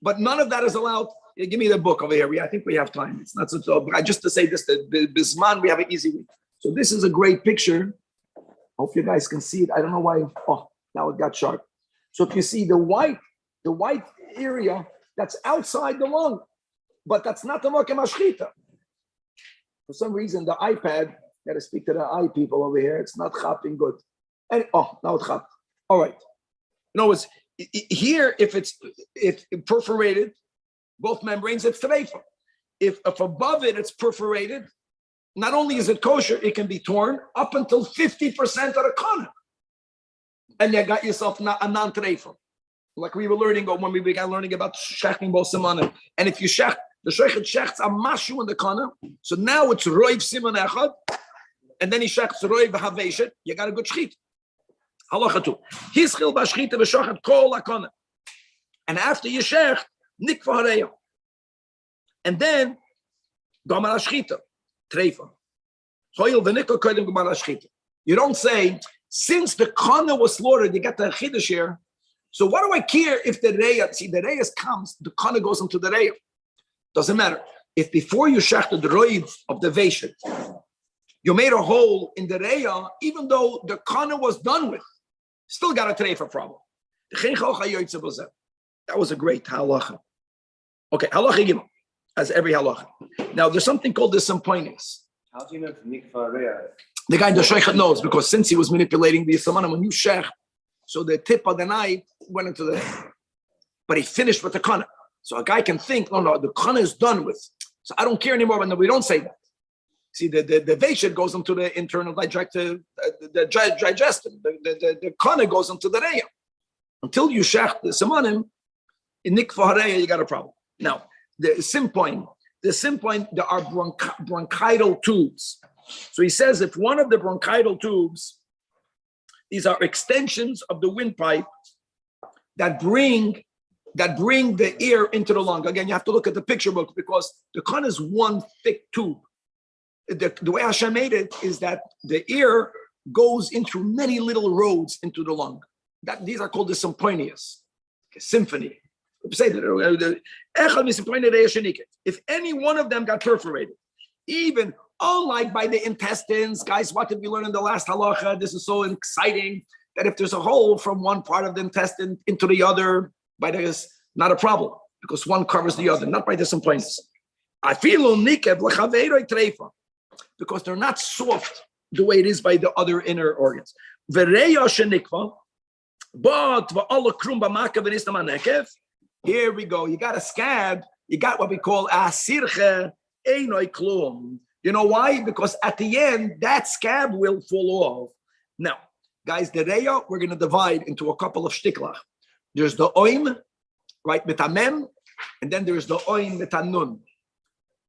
S1: but none of that is allowed. Give me the book over here. I think we have time. It's not so. Just to say this, the bisman we have an easy week. So this is a great picture. Hope you guys can see it. I don't know why. Oh, now it got sharp. So if you see the white area that's outside the lung, but that's not the makom hashchita. For some reason, the iPad. Got to speak to the eye people over here. It's not chapping good. And now it's chapped. All right. In other words, here if perforated, both membranes, it's treifa. If above it it's perforated, not only is it kosher, it can be torn up until 50% of the kana, and you got yourself a non-treifa. Like we were learning, or when we began learning about shechting bo simanim. And if you shech, the sheichet shechts a mashu in the kana, so now it's roiv siman echad. And then he shechts roiv v'haveshet. You got a good shchit. Halacha 2. Hischil b'shchita v'shochet kol hakana. And after you shech, nikva hareya. And then gamar hashchita, treifa. Hoil v'nikva kodim gamar hashchita. You don't say, since the kana was slaughtered, you got the chiddush here. So what do I care if the reya? See, the reya comes, the kana goes into the reya. Doesn't matter. If before you shechted the roiv of the veshet, you made a hole in the reya, even though the kana was done with, still got a treifa problem. That was a great halacha. Okay, halacha gimel, as every halacha. Now, there's something called the simpoinus.
S2: How do you know nikva reya?
S1: The guy in the sheikh knows, because since he was manipulating the samana, when you sheikh, so the tip of the knife went into the, but he finished with the kana. So a guy can think, no, the kana is done with. So I don't care anymore, but no, we don't say that. See, the veshet goes into the internal digestive, the kana goes into the reya. Until you shech the samanim, in nikva hareya, you got a problem. Now, the sim point, there are bronchital tubes. So he says if one of the bronchital tubes, these are extensions of the windpipe that bring the air into the lung. Again, you have to look at the picture book, because the kana is one thick tube. The way Hashem made it is that the air goes into many little roads into the lung. These are called the symphonious, symphony. If any one of them got perforated, even unlike by the intestines, guys, what did we learn in the last halacha? This is so exciting that if there's a hole from one part of the intestine into the other, by this, not a problem, because one covers the other, not by the symphonious. I feel because they're not soft the way it is by the other inner organs. But here we go. You got a scab. You got what we call asirche einoi klum. You know why? Because at the end, that scab will fall off. Now, guys, the reya, we're going to divide into a couple of shtiklach. There's the oim, right, metamem, and then there's the oim metanun,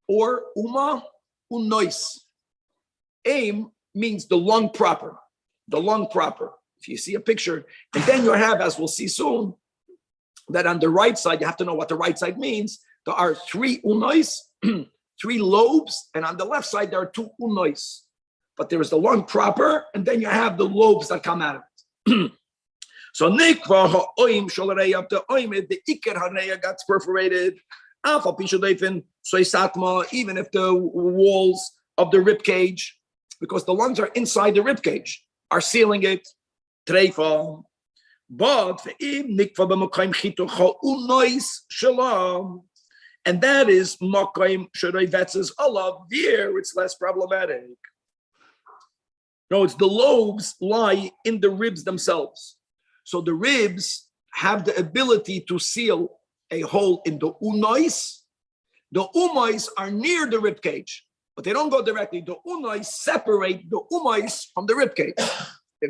S1: or uma unois. Aim means the lung proper, If you see a picture, and then you have, as we'll see soon, that on the right side, you have to know what the right side means. There are 3 unois, 3 lobes, and on the left side, there are 2 unois. But there is the lung proper, and then you have the lobes that come out of it. So nikva ha'oim shalareya, the oim, the iker hareya gets perforated. Alpha pishadefen soisatma, even if the walls of the rib cage, because the lungs are inside the rib cage, are sealing it. Treifa. But nikva b'mokayim chitucha unois shalom, and that is mokayim shaloivetzes olav. Here it's less problematic. No, it's the lobes lie in the ribs themselves. So the ribs have the ability to seal a hole in the unois. The umois are near the rib cage, but they don't go directly. The unais separate the umais from the ribcage.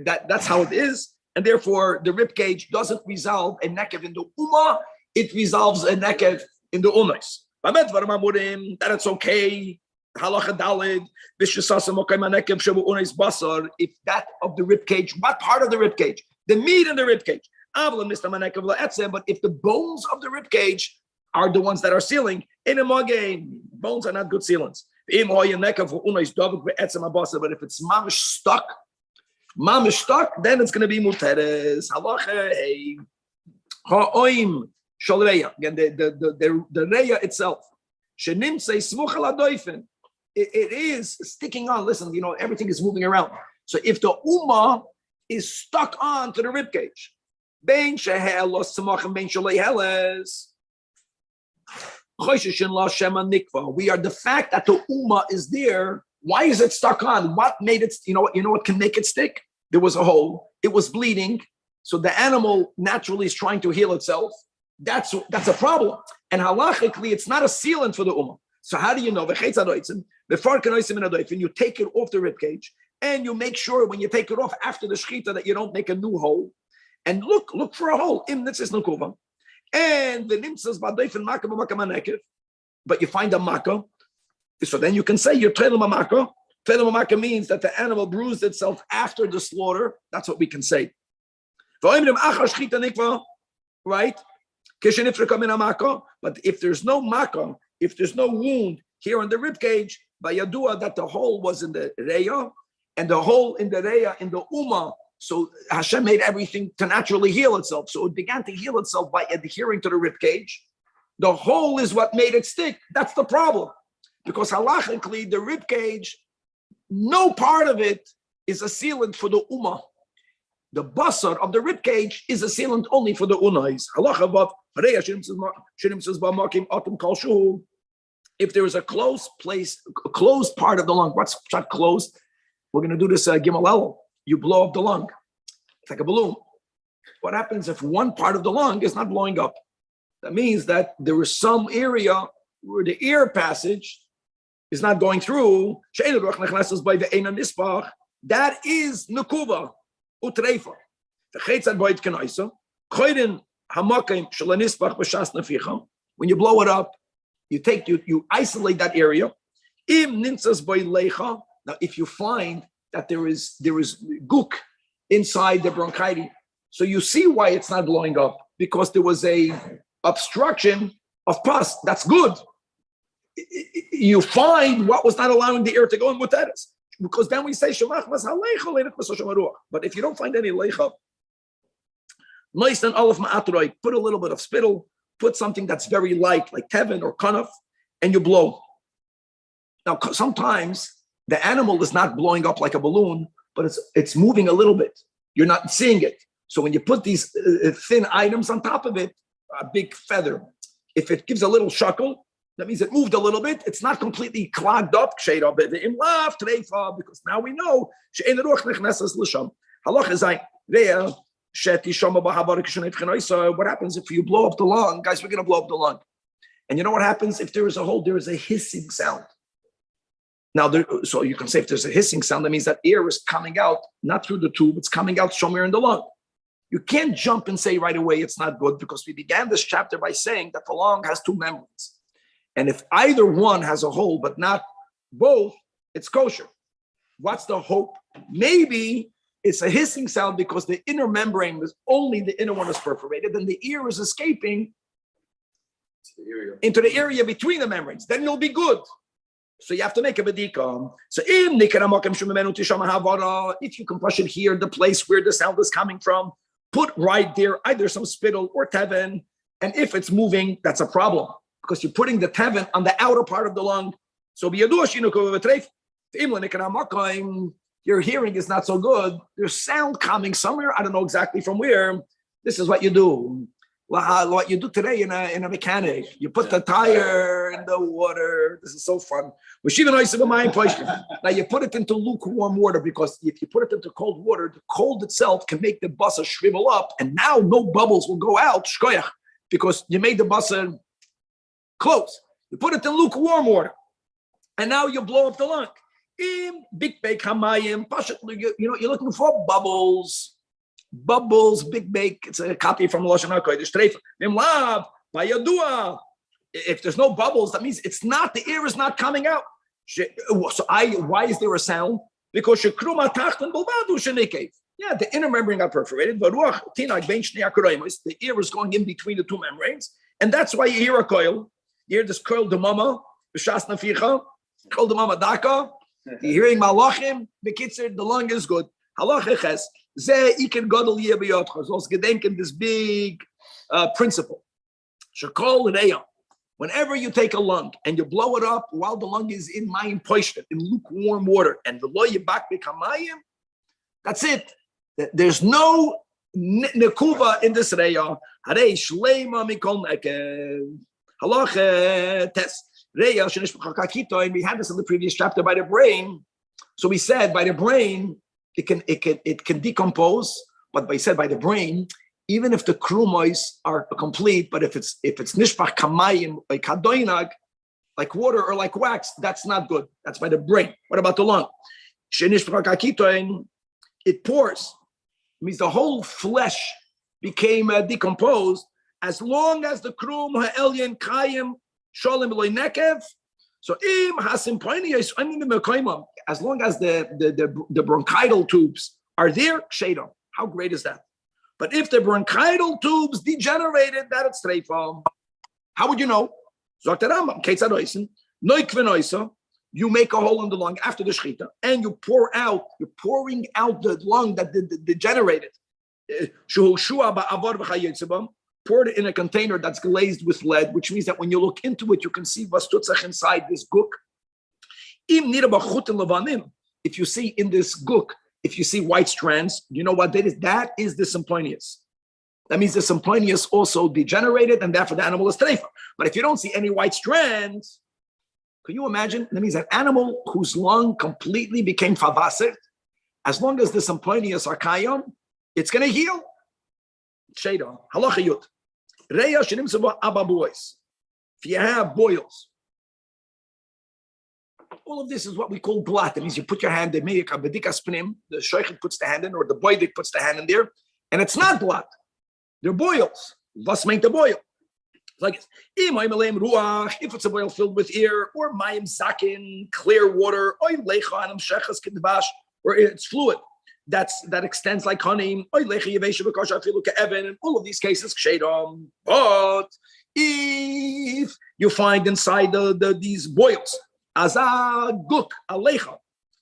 S1: That's how it is, and therefore the ribcage doesn't resolve a nekev in the uma; it resolves a nekev in the unais. That it's okay. Halacha dalid if that of the ribcage, what part of the ribcage? The meat in the ribcage. But if the bones of the ribcage are the ones that are sealing, bones are not good sealants. But if it's mamish stuck, then it's going to be muteres. Halacha ha'oim shalreya. Again, the reya itself. It is sticking on. Listen, everything is moving around. So if the uma is stuck on to the ribcage, we are the fact that the uma is there. Why is it stuck on? What made it? What can make it stick? There was a hole. It was bleeding. So the animal naturally is trying to heal itself. That's a problem. And halachically, it's not a sealant for the uma. So how do you know? When you take it off the ribcage, and you make sure when you take it off after the shechita that you don't make a new hole. And look for a hole. And the nimtzas b'doifen maka, but you find a maka. So then you can say you're teilim maka. Teilim maka means that the animal bruised itself after the slaughter. That's what we can say. Right? But if there's no maka, if there's no wound here on the rib cage, by yadua that the hole was in the reya, and the hole in the reya in the uma, so Hashem made everything to naturally heal itself. So it began to heal itself by adhering to the rib cage. The hole is what made it stick. That's the problem, because halachically the rib cage, no part of it is a sealant for the uma. The basar of the rib cage is a sealant only for the unais. If there is a closed place, a closed part of the lung, what's closed? We're going to do this gimel elul. You blow up the lung. It's like a balloon. What happens if one part of the lung is not blowing up? That means that there is some area where the air passage is not going through. That is nukuva. Utreifa. When you blow it up, you isolate that area. Now, if you find that there is guk inside the bronchitis, so you see why it's not blowing up, because there was a obstruction of pus. That's good. You find what was not allowing the air to go in with that. Because then we say shemach mas haleicha. But if you don't find any leicha, nice and olive ma'atroi, put a little bit of spittle, put something that's very light, like tevin or kanaf, and you blow. Now, sometimes the animal is not blowing up like a balloon, but it's moving a little bit. You're not seeing it. So when you put these thin items on top of it, a big feather, if it gives a little shuckle, that means it moved a little bit. It's not completely clogged up, because now we know. So what happens if you blow up the lung? Guys, we're going to blow up the lung. And you know what happens? If there is a hole, there is a hissing sound. Now, so you can say if there's a hissing sound, that means that air is coming out, not through the tube, it's coming out somewhere in the lung. You can't jump and say right away it's not good, because we began this chapter by saying that the lung has two membranes. And if either one has a hole, but not both, it's kosher. What's the hope? Maybe it's a hissing sound because the inner membrane is only the inner one is perforated, and the ear is escaping into the area between the membranes. Then you'll be good. So you have to make a bedika. So if you can push it here, the place where the sound is coming from, put right there either some spittle or tevin. And if it's moving, that's a problem, because you're putting the tevin on the outer part of the lung. So your hearing is not so good. There's sound coming somewhere. I don't know exactly from where. This is what you do. What you do today in a mechanic. You put the tire in the water. This is so fun. Now you put it into lukewarm water, because if you put it into cold water, the cold itself can make the basa shrivel up, and now no bubbles will go out, because you made the basa close. You put it in lukewarm water, and now you blow up the lung. Big bake hamayim, you're looking for bubbles. Bubbles, big bake. It's a copy from Lashon HaKodesh. If there's no bubbles, that means it's not, the air is not coming out. Why is there a sound? Because the inner membrane got perforated. The air is going in between the two membranes. And that's why you hear a coil. You hear this coil de mama, coil de mama daka. You're hearing malachim. The lung is good. Halacha ches. Gedenken this big principle. Whenever you take a lung and you blow it up while the lung is in mayim poishtet, in lukewarm water, and the lo yibak b'kamayim, that's it. There's no nekuva in this reya. Harei shleima mikol nekev. Halacha tes. Reya shenish b'chakakito, and we had this in the previous chapter by the brain. So we said by the brain it can decompose, but we said by the brain, even if the krumos are complete, but if it's nishpach kamayim like kadoinag, like water or like wax, that's not good. That's by the brain. What about the lung? It pours. It means the whole flesh became decomposed as long as the krum ha'elyon kayim sholim b'loy nekev. So im hasim poiniyos as long as the bronchial tubes are there, shadam. How great is that? But if the bronchial tubes degenerated, that it's treifam. How would you know? Zogt der Rambam, you make a hole in the lung after the shchita, and you're pouring out the lung that degenerated. Poured it in a container that's glazed with lead, which means that when you look into it, you can see vastutzach inside this guk. If you see in this guk, if you see white strands, you know what that is? That is the symphoneus. That means the symphoneus also degenerated, and therefore the animal is treifa. But if you don't see any white strands, can you imagine? That means an animal whose lung completely became favasit, as long as the symphoneus are kayam, it's going to heal. Sheda, halacha yut. Reya shenim seba abba boys. If you have boils, all of this is what we call blat. That means you put your hand in, the shoichet puts the hand in, or the boidik puts the hand in there, and it's not blat. They're boils. What's meant to boil? Like if it's a boil filled with air, or mayim zakin, clear water, or it's fluid that extends like honey, in all of these cases, but if you find inside these boils, azaguk alecha,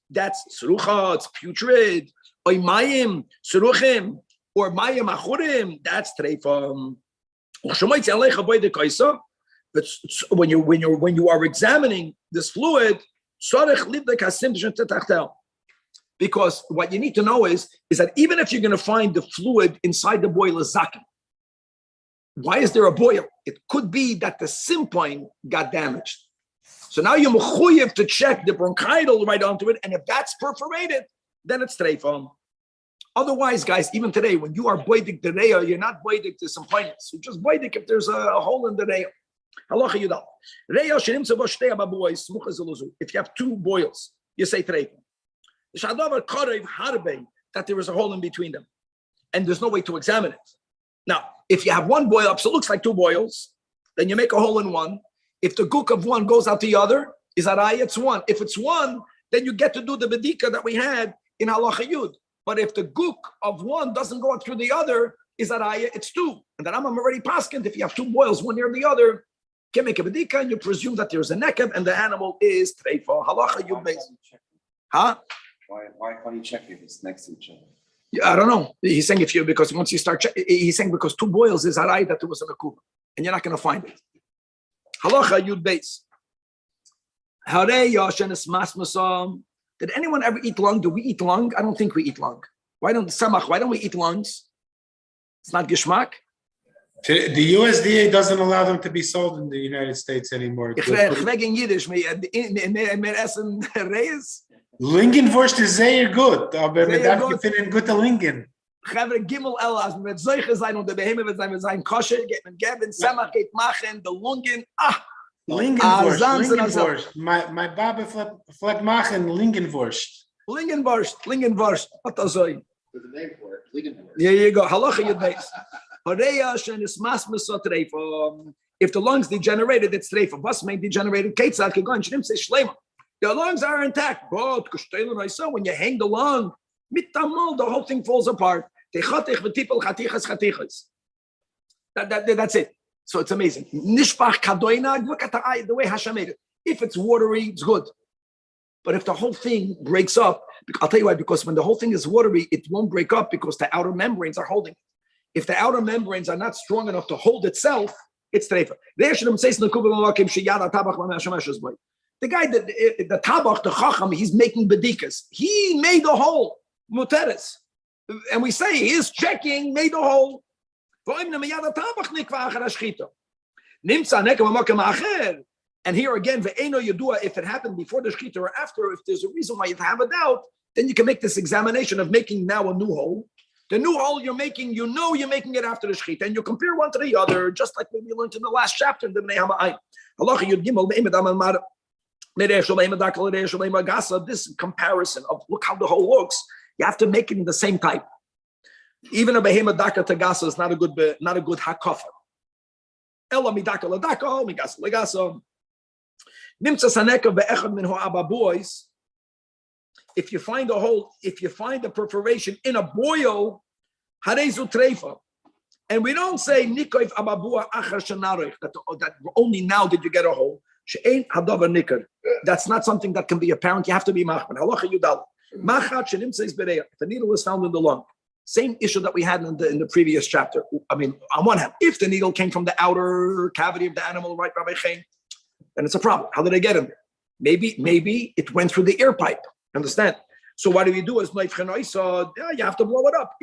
S1: that's srucha, it's putrid, or mayim suruchim, or mayim achurim, that's treifam. But when you are examining this fluid, because what you need to know is that even if you're going to find the fluid inside the boil is zakin, why is there a boil? It could be that the sim point got damaged. So now you're mechuyev to check the bronchial right onto it, and if that's perforated, then it's treifam. Otherwise, guys, even today, when you are boidik the reya, you're not boidik to some points. You just boidik if there's a hole in the reya. Halacha yudal. Reya shenim tzavo shtei ababois smucha zeluzu. If you have two boils, you say treifam. Shadavar karev harbe, that there is a hole in between them, and there's no way to examine it. Now, if you have one boil up, so it looks like two boils, then you make a hole in one. If the guk of one goes out the other, is that it's one. If it's one, then you get to do the bedika that we had in halacha yud. But if the guk of one doesn't go out through the other, is that it's two. And then I'm already paskent. If you have two boils, one near the other, can make a bedika, and you presume that there's a nekev and the animal is treifa. Halacha yud base. Huh?
S2: Why can't you check if it's next to each other?
S1: Yeah, I don't know. He's saying because once you start he's saying because two boils is harai that there was a nekuva, and you're not going to find it. Halacha yud base. Harei yashenes masmasam. Did anyone ever eat lung? Do we eat lung? I don't think we eat lung. Why don't we eat lungs? It's not geschmack.
S3: The USDA doesn't allow them to be sold in the United States anymore. Lingenwurst is sehr gut, aber man darf gefunden gute Lingen.
S1: Chavre Gimel Elas, mit solche sein und der Behemoth wird sein kosher, geht man geben, Samach geht machen, the Lungen,
S3: Lingenwurst. My Baba fleck machen Lingenwurst.
S1: Lingenwurst. What does it?
S2: There's a name for it. Lingenwurst.
S1: There you go. Halacha yudbeis. If the lungs degenerated, it's treifa. Bus may degenerated. Ketzad kegon shnim say shlema. The lungs are intact. But when you hang the lung, the whole thing falls apart. That's it. So it's amazing. Nishpach kadoina. Look at the way Hashem made it. If it's watery, it's good. But if the whole thing breaks up, I'll tell you why. Because when the whole thing is watery, it won't break up because the outer membranes are holding it. If the outer membranes are not strong enough to hold itself, it's treifa. The guy, the tabach, the chacham, he's making bedikas. He made a hole, muteres. And we say his checking made a hole. And here again, if it happened before the shechita or after, if there's a reason why you have a doubt, then you can make this examination of making now a new hole. The new hole you're making, you're making it after the shechita, and you compare one to the other, just like we learned in the last chapter in the Bnei Hama'ayin. This comparison of look how the hole looks, you have to make it in the same type. Even a behema daka tagasa is not a good hakafa. Ela midaka ladaka, migasa legasa. Nimtza saneka be'echad min ho'aba boys. If you find a hole, if you find a perforation in a boil, harezu treifa. And we don't say nikoif ababua achar shenarech, that only now did you get a hole. She'ein hadavar nikar. That's not something that can be apparent. You have to be machman. Halacha yudal. Machat shenimtza is bereya. The needle is found in the lung. Same issue that we had in the previous chapter. I mean, on one hand, if the needle came from the outer cavity of the animal, right, Rabbi Chaim, then it's a problem. How did I get in there? Maybe it went through the air pipe. Understand? So what do we do? Is you have to blow it up.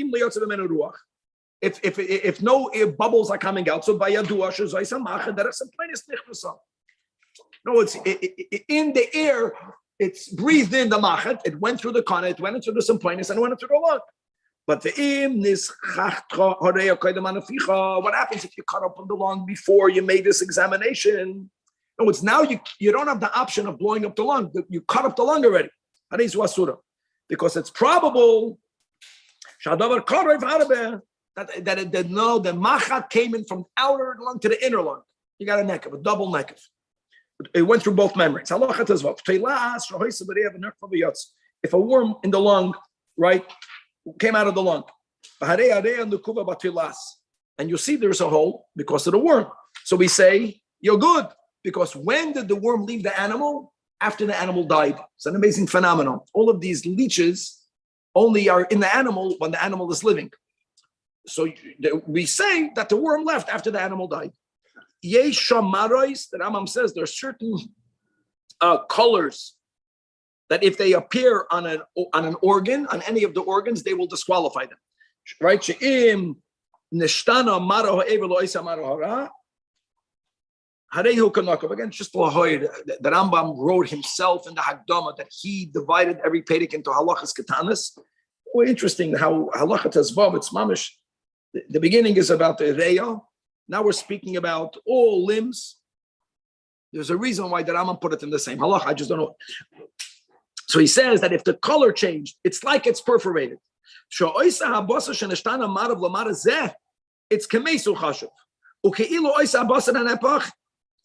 S1: If no bubbles are coming out, so by no, it's in the air. It's breathed in the machet. It went through the kana. It went into the symplinus and went into the lung. But what happens if you cut open the lung before you made this examination? No, it's now you don't have the option of blowing up the lung. You cut up the lung already. Because it's probable that the machat came in from the outer lung to the inner lung. You got a neck of a double neck of. It went through both membranes. If a worm in the lung, right, came out of the lung, and you see there's a hole because of the worm. So we say, you're good. Because when did the worm leave the animal? After the animal died. It's an amazing phenomenon. All of these leeches only are in the animal when the animal is living. So we say that the worm left after the animal died. Yesh shamarois, the Rambam says there are certain colors that if they appear on an organ, on any of the organs, they will disqualify them. Right? She'im nishtana maro ha'ever lo isa maro hara. Again, just the Rambam wrote himself in the Hagdama that he divided every Pedic into halachas ketanas. Well, interesting how halachat hazvav, it's mamish. The beginning is about the reya. Now we're speaking about all limbs. There's a reason why the Rambam put it in the same halacha. I just don't know. So he says that if the color changed, it's like it's perforated. It's kemesu chashuv. Uke'ilu oisa basar hanepach.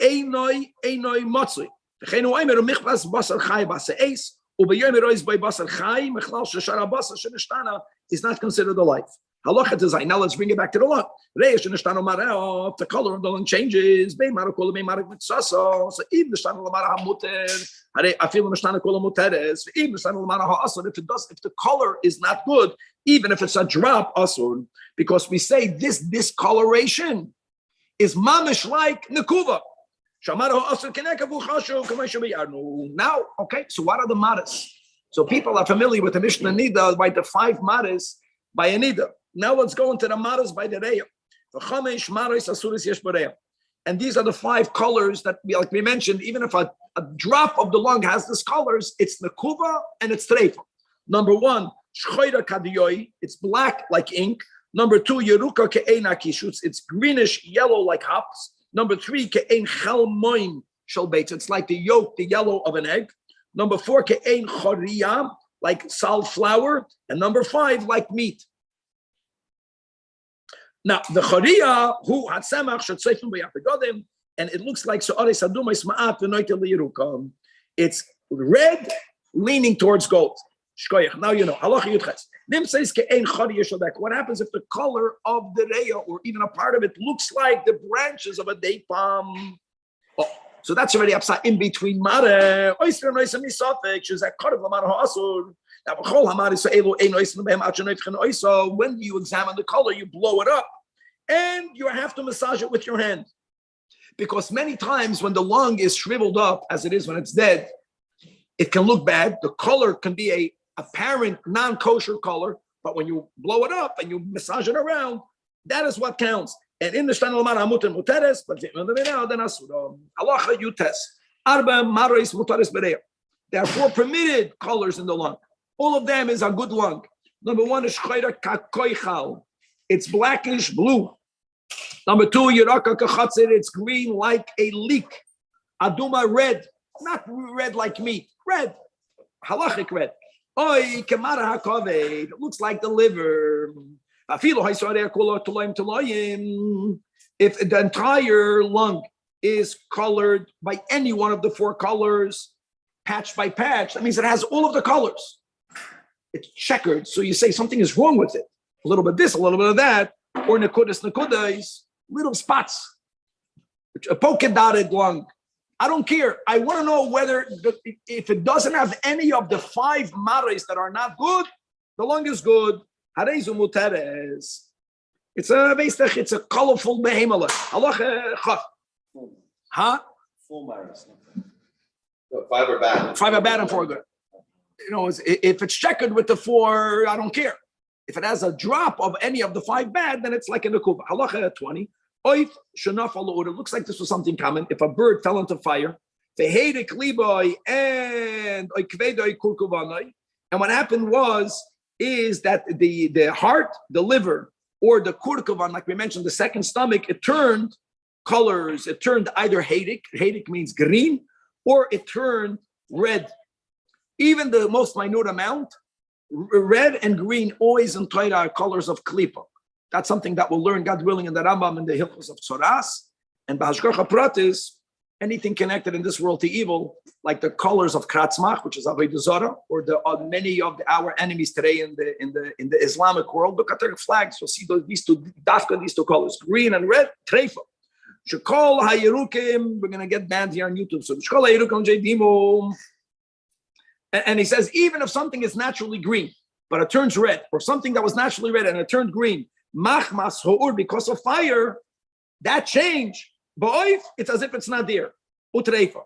S1: Einoi matzui. V'cheinu oimer u'michvas basar chai basar eis, u'beyomer ois by basar chai, mechlal sheshara basar sheneshtana is not considered a life. Halacha design. Now let's bring it back to the lung. Reish sheneshtana mareo, the color of the lung changes. Bei marakol bei marak mitzaso. So even neshtana l'mara hamuter, I feel neshtana kol muteres. Even neshtana l'mara ha'asur. If the color is not good, even if it's a drop asur, because we say this discoloration is mamish like nekuva. Now, okay, so what are the maras? So people are familiar with the Mishnah Nida by the 5 maras by a Nida. Now let's go into the maras by the Reya. And these are the 5 colors that, like we mentioned, even if a drop of the lung has these colors, it's nekuva and it's treifa. Number 1, shchoira kadiyoi, it's black like ink. Number 2, yeruka ke'ena kishutz, it's greenish yellow like hops. Number 3, ke'en chalmoim shel beitz. It's like the yolk, the yellow of an egg. Number 4, ke'ein choriya, like sal flour. And number 5, like meat. Now, the choriya, who hatsamach shetzayfim b'yapegodim, and it looks like so'aris adumais ma'at v'noitel liyirukam. It's red, leaning towards gold. Shkoyach. Now you know. Halacha yudches. Nim says ke'ein choriya shalek. What happens if the color of the reya, or even a part of it, looks like the branches of a date palm? Oh, so that's already upside in between mare. Oyster noisem misafek. She's a cut of the mare ha'asur. Now, when you examine the color, you blow it up, and you have to massage it with your hand. Because many times when the lung is shriveled up, as it is when it's dead, it can look bad. The color can be a apparent non-kosher color, but when you blow it up and you massage it around, that is what counts. And in the Shtan Lamar Hamut and Muteres, but then Allah Yutes, Arba Marais Mutares Berea. There are 4 permitted colors in the lung. All of them is a good lung. Number 1 is Shchayra Kakoichal. It's blackish blue. Number 2, Yeraka Kachatzir. It's green like a leek. Aduma red. Not red like meat. Red. Halachic red. Oi, Kemara HaKaved. It looks like the liver. If the entire lung is colored by any one of the 4 colors, patch by patch, that means it has all of the colors. It's checkered, so you say something is wrong with it. A little bit of this, a little bit of that, or nekudas, little spots, a polka dotted lung. I don't care. I want to know whether, if it doesn't have any of the 5 mares that are not good, the lung is good. It's a colorful behemoth. Huh?
S2: 4 mares. No, 5 are bad.
S1: 5 are bad and 4 are good. You know, if it's checkered with the 4, I don't care. If it has a drop of any of the 5 bad, then it's like a nekuba. Halacha 20. Oif shenaf al. It looks like this was something common. If a bird fell into fire, and what happened is that the heart, the liver, or the kurkuvan, like we mentioned, the second stomach, it turned colors. It turned either hadik. Hadik means green, or it turned red. Even the most minute amount, red and green always in Torah are colors of klipa. That's something that we'll learn, God willing, in the Rambam and the Hilchos of Tzoras. And B'Hashgacha Pratis, anything connected in this world to evil, like the colors of Kratzmach, which is Avodah Zarah, or many of our enemies today in the Islamic world. Look at their flags. You'll see these two colors, green and red. Treifa. Shekol Hayerukim. We're going to get banned here on YouTube. So Shekol Hayerukim Jedimum. And he says, even if something is naturally green, but it turns red, or something that was naturally red and it turned green, machmas ho'ur, because of fire, that change, bo'oif, it's as if it's not there. Utreifa.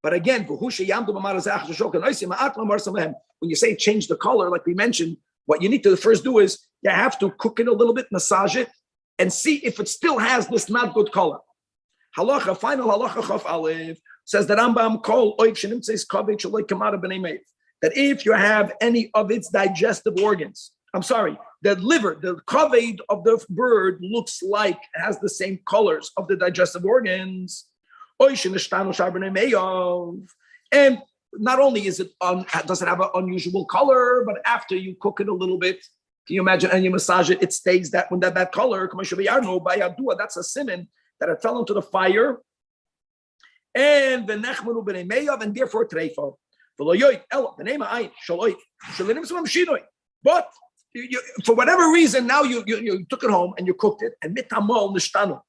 S1: But again, when you say change the color, like we mentioned, what you need to first do is you have to cook it a little bit, massage it, and see if it still has this not good color. Halacha, final halacha chaf aleph, says that Rambam called that if you have any of its digestive organs, the liver, the kaved of the bird looks like, has the same colors of the digestive organs. And not only does it have an unusual color, but after you cook it a little bit, can you imagine, and you massage it, it stays that color. That's a siman that it fell into the fire. And therefore treifa. But for whatever reason, now you took it home and you cooked it. And mitamol nishtanu.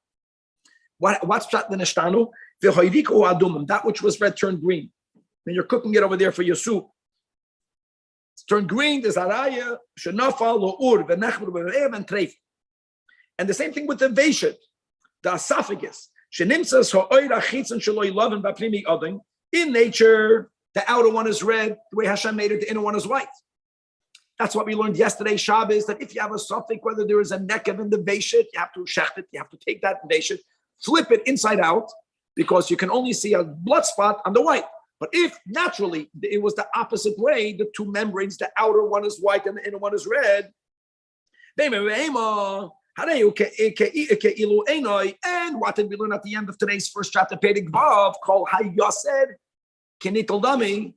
S1: What's that the nishtanu? That which was red turned green. When you're cooking it over there for your soup, it's turned green. There's araya, shenafal, lo'ur, v'nechmer, and treif. And the same thing with the veshet, the esophagus. In nature, the outer one is red. The way Hashem made it, the inner one is white. That's what we learned yesterday, Shabbos, that if you have a suffix, whether there is a nekev in the veshet, you have to shecht it, you have to take that veshet, flip it inside out, because you can only see a blood spot on the white. But if naturally it was the opposite way, the two membranes, the outer one is white and the inner one is red, And what did we learn at the end of today's first chapter? Pedig Vav, called Hayosed, Kinital Dami.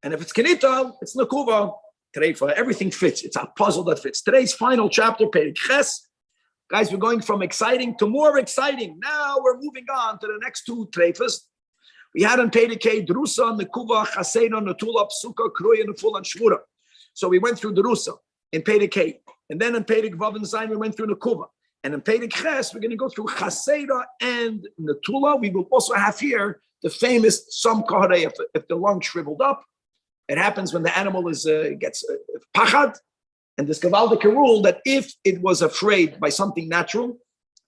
S1: And if it's Kinital, it's Nakuva. Treifa, everything fits. It's a puzzle that fits. Today's final chapter, Pedig Ches. Guys, we're going from exciting to more exciting. Now we're moving on to the next two treifas. We had on Pedig K, Drusa, Nakuva, Chaseda, Natula, Psuka, Kruya, Nafula, and Shvura. So we went through Drusa in Pedig K. And then in Pedig Vav and Zayin, we went through Nakuva. And in Pedig Ches, we're going to go through Chaseda and Natula. We will also have here the famous Sam Kahare, if the lung shriveled up. It happens when the animal gets pachad. And this Gavaldic rule that if it was afraid by something natural,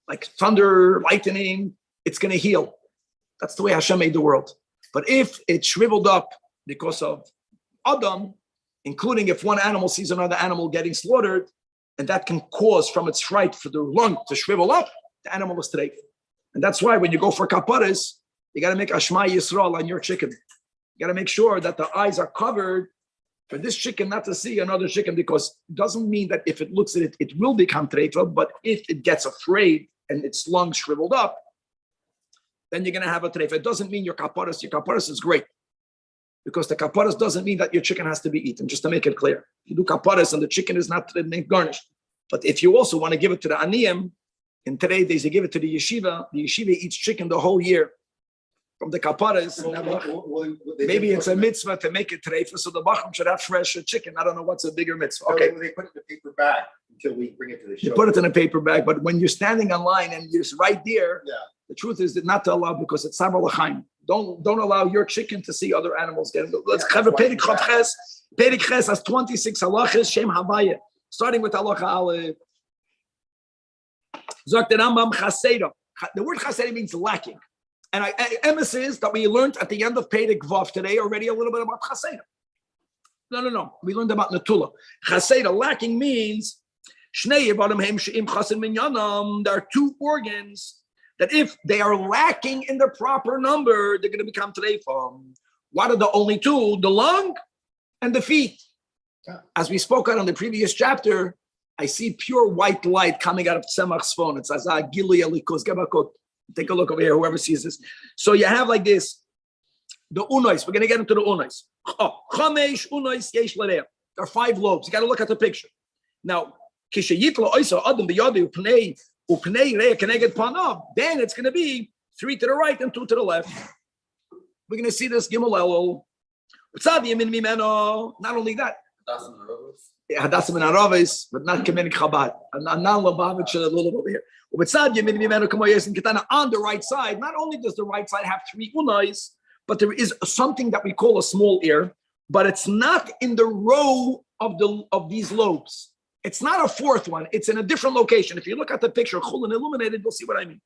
S1: like thunder, lightning, it's going to heal. That's the way Hashem made the world. But if it shriveled up because of Adam, including if one animal sees another animal getting slaughtered, and that can cause from its fright for the lung to shrivel up, the animal is treif. And that's why when you go for kaparas, you got to make Ashma Yisrael on your chicken. You got to make sure that the eyes are covered for this chicken not to see another chicken, because it doesn't mean that if it looks at it, it will become treifa, but if it gets afraid and its lungs shriveled up, then you're going to have a treifa. It doesn't mean your kaparas is great, because the kaparas doesn't mean that your chicken has to be eaten, just to make it clear. You do kaparas and the chicken is not garnished. But if you also want to give it to the aniyim, in today's days, you give it to the yeshiva eats chicken the whole year. From the kaparas, maybe it's a mitzvah to make it treifa, so the bacham should have fresh chicken. I don't know what's a bigger mitzvah. Okay,
S4: they put it in a paper bag until we bring it to the show.
S1: You put it in a paper bag, but when you're standing online and you're right there,
S4: yeah.
S1: The truth is that not to allow, because it's savar l'chaim. Don't allow your chicken to see other animals getting. Let's have a Pedig Ches. Pedig Ches has 26 halachas, Shem Havaya, starting with halacha aleph. Zok the Rambam Chaseda. The word Chaseda means lacking. And emphasis that we learned at the end of Pedig Vav today already a little bit about Chaseda. No. We learned about Natula. Chaseda, lacking means there are two organs that if they are lacking in the proper number, they're going to become treifa. What are the only two? The lung and the feet. Yeah. As we spoke on the previous chapter, I see pure white light coming out of Tzemach's phone. It says, take a look over here, whoever sees this. So you have like this, the unois. We're going to get into the unois. Chamesh unois yesh l'reah. There are 5 lobes. You got to look at the picture. Now, kishayitla oisa adam b'yadu pnei reah keneged panav. Then it's going to be 3 to the right and 2 to the left. We're going to see this gimel elul. Not only that. Hadassim and Aravis, but not Kemenik Chabad. And now Lubavitch a little over here. On the right side, not only does the right side have 3 unais, but there is something that we call a small ear, but it's not in the row of these lobes. It's not a 4th one. It's in a different location. If you look at the picture, chulin illuminated, you'll see what I mean.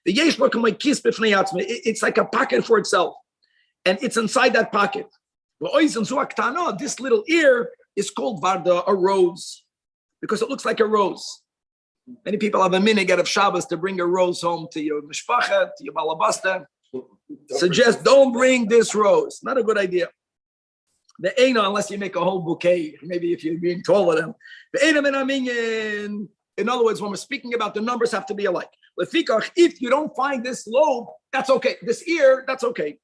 S1: The yesh it's like a pocket for itself, and it's inside that pocket. This little ear is called varda, a rose, because it looks like a rose. Many people have a minhag of Shabbos to bring a rose home to your mishpacha, to your balabasta. Suggest don't bring this rose. Not a good idea. The Eina, unless you make a whole bouquet, maybe if you're being told of them. The Eina min aminyan. In other words, when we're speaking about the numbers have to be alike. If you don't find this lobe, that's okay. This ear, that's okay.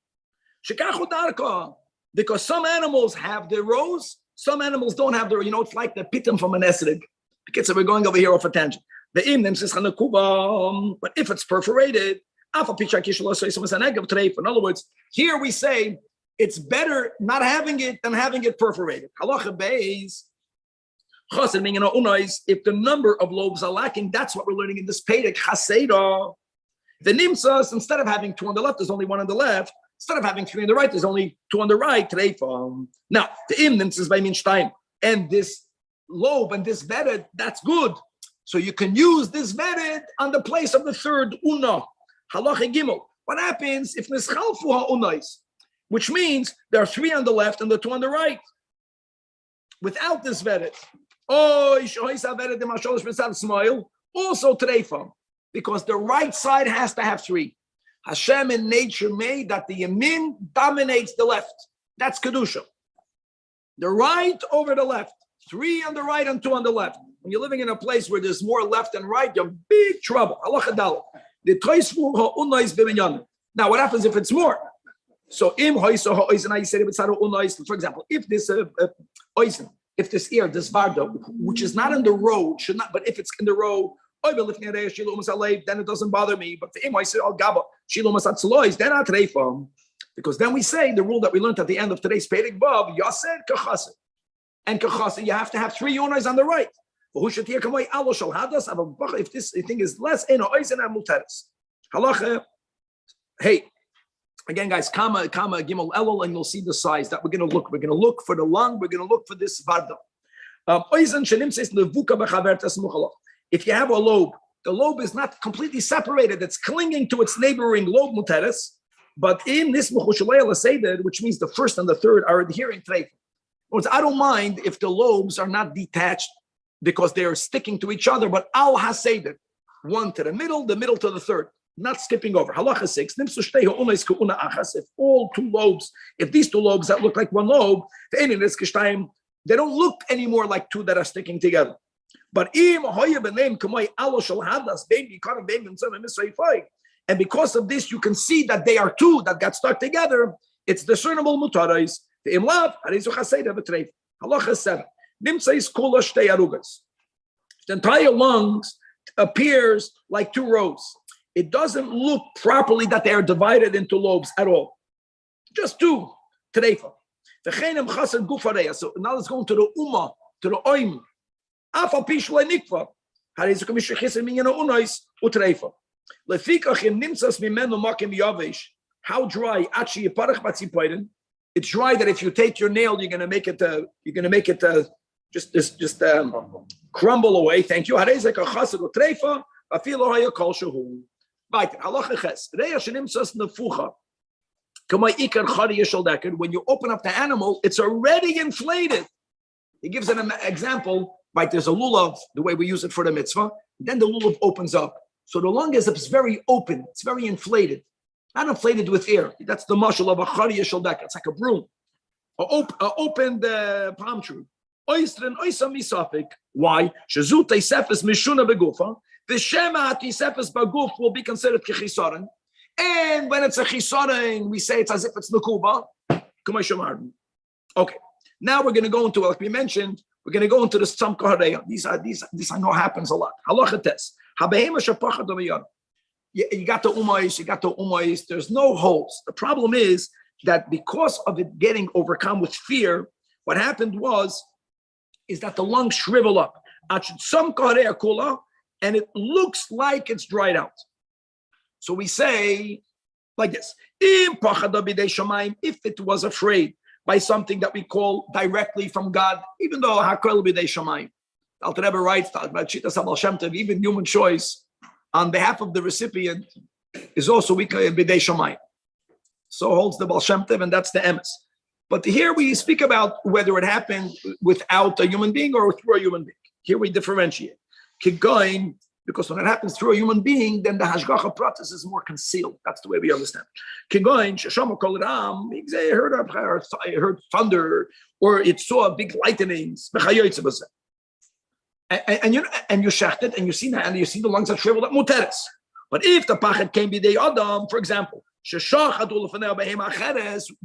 S1: Because some animals have the rose, some animals don't have the, it's like the pitum from an esrig. Okay, so we're going over here off a tangent. But if it's perforated, in other words, here we say it's better not having it than having it perforated. Halacha beis, if the number of lobes are lacking, that's what we're learning in this Pedig Chaseda. The nimsas, instead of having 2 on the left, there's only 1 on the left. Instead of having 3 on the right, there's only 2 on the right. Now, the im nimsas by minstein, and this lobe and this vered, that's good. So you can use this vered on the place of the 3rd una. Halacha gimel. What happens if nischalfu ha'unais, which means there are 3 on the left and the 2 on the right, without this vered? Also treifa, because the right side has to have 3. Hashem in nature made that the yamin dominates the left. That's kedusha. The right over the left. 3 on the right and 2 on the left. When you're living in a place where there's more left and right, you're in big trouble. Halacha daled. The toisfu ha'unais b'minyan. Now, what happens if it's more? So, im hoiso ha'oizen, I said if it's unais. For example, if this oizen, if this ear, this varda, which is not in the row, should not. But if it's in the row, then it doesn't bother me. But the im hoiso al gaba shilumas atzlois, then atreifam. Because then we say the rule that we learned at the end of today's Perek Vav, Yaser Kachase. And Kachase, you have to have 3 unais on the right. If this thing is less, halacha. Hey, again, guys, comma gimel elul, and you'll see the size that we're going to look. We're going to look for the lung. We're going to look for this varda. If you have a lobe, the lobe is not completely separated. It's clinging to its neighboring lobe muteres. But in this mechushalei seder, which means the first and the third are adhering treif. I don't mind if the lobes are not detached because they are sticking to each other, but al haseder, one to the middle to the third, not skipping over. Halacha 6. If all 2 lobes, if these 2 lobes that look like one lobe, they don't look anymore like 2 that are sticking together. But and because of this, you can see that they are 2 that got stuck together. It's discernible mutarais. The imlav harizu chaseda b'treif. Halacha 7. Nimtzais kula shtei arugas. The entire lungs appears like 2 rows. It doesn't look properly that they are divided into lobes at all. Just 2. Treifa. V'cheinem chaser gufareya. So now let's go into the umma, to the oim. Afal pishlei nikva. Harizu kamishachis minyana unais utreifa. How dry? It's dry that if you take your nail, you're going to make it just crumble away. Thank you. When you open up the animal, it's already inflated. He gives an example. Right, there's a lulav, the way we use it for the mitzvah. Then the lulav opens up. So the lung is very open. It's very inflated. Not inflated with air. That's the mashal of a chariya shaldaka. It's like a broom. Opened palm tree. Oystrin, oysam misafik. Why? Shazu teisefes mishuna begufa. The shema teisefes baguf will be considered kechisaran. And when it's a chisaran, we say it's as if it's nukuba. Okay. Now we're going to go into, like we mentioned, we're going to go into the samka hareya. These I know happens a lot. Halacha test. You got the umais, there's no holes. The problem is that because of it getting overcome with fear, what happened is that the lungs shrivel up. And it looks like it's dried out. So we say like this: if it was afraid by something that we call directly from God, even though Hakol b'dei shamayim. Alter Rebbe writes about Shitas Baal Shem Tov, even human choice on behalf of the recipient is also b'dei shamayim. So holds the Baal Shem Tov, and that's the emes. But here we speak about whether it happened without a human being or through a human being. Here we differentiate. Kigoin, because when it happens through a human being, then the hashgacha process is more concealed. That's the way we understand. Kigoin, sheshama kol ram, he heard thunder, or it saw big lightnings. And you shecht it, and you see that, and you see the lungs that shriveled up muteres. But if the pachet came b'dei adam, for example,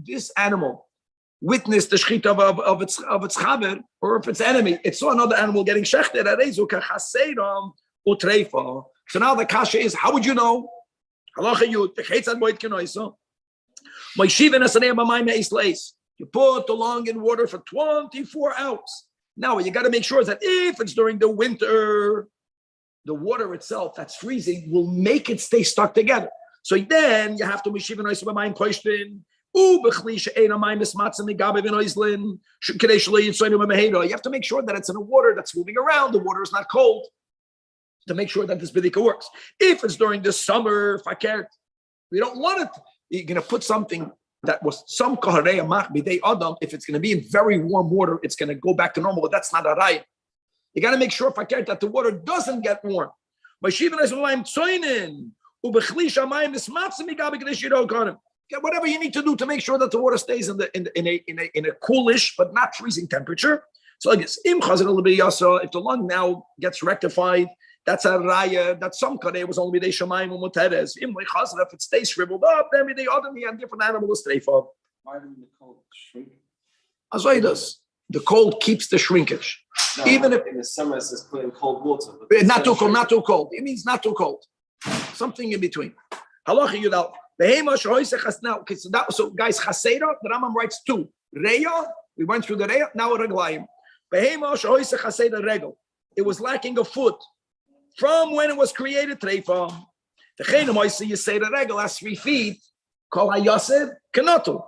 S1: this animal witnessed the shechita of its chaver, or if its enemy, it saw another animal getting shechted. So now the kasha is, how would you know? You put the lung in water for 24 hours. Now, what you got to make sure is that if it's during the winter, the water itself that's freezing will make it stay stuck together. So then you have to you have to make sure that it's in a water that's moving around. The water is not cold, to make sure that this bidika works. If it's during the summer, we don't want it. You're going to put something that was some kahareya mach bidei adam. If it's going to be in very warm water, it's going to go back to normal. But that's not a right. You got to make sure that the water doesn't get warm. Whatever you need to do to make sure that the water stays in a coolish but not freezing temperature. So I guess if the lung now gets rectified, that's a raya. That's some kadeh was only b'dei shamayim u'muteres. If it stays shriveled up, then b'dei adam and different animals streifa.
S2: Why didn't the cold shrink?
S1: As well does. The cold keeps the shrinkage.
S2: No,
S1: Even if
S2: in the summer it's put in cold water. But
S1: not too cold, not too cold. It means not too cold. Something in between. Halacha yudal. Now, okay, so guys, chaseda, the Rambam writes two. Reya, we went through the reya, now a reglayim. It was lacking a foot from when it was created. Treifa. You say the regel has 3 feet. Kol hayased kanatu.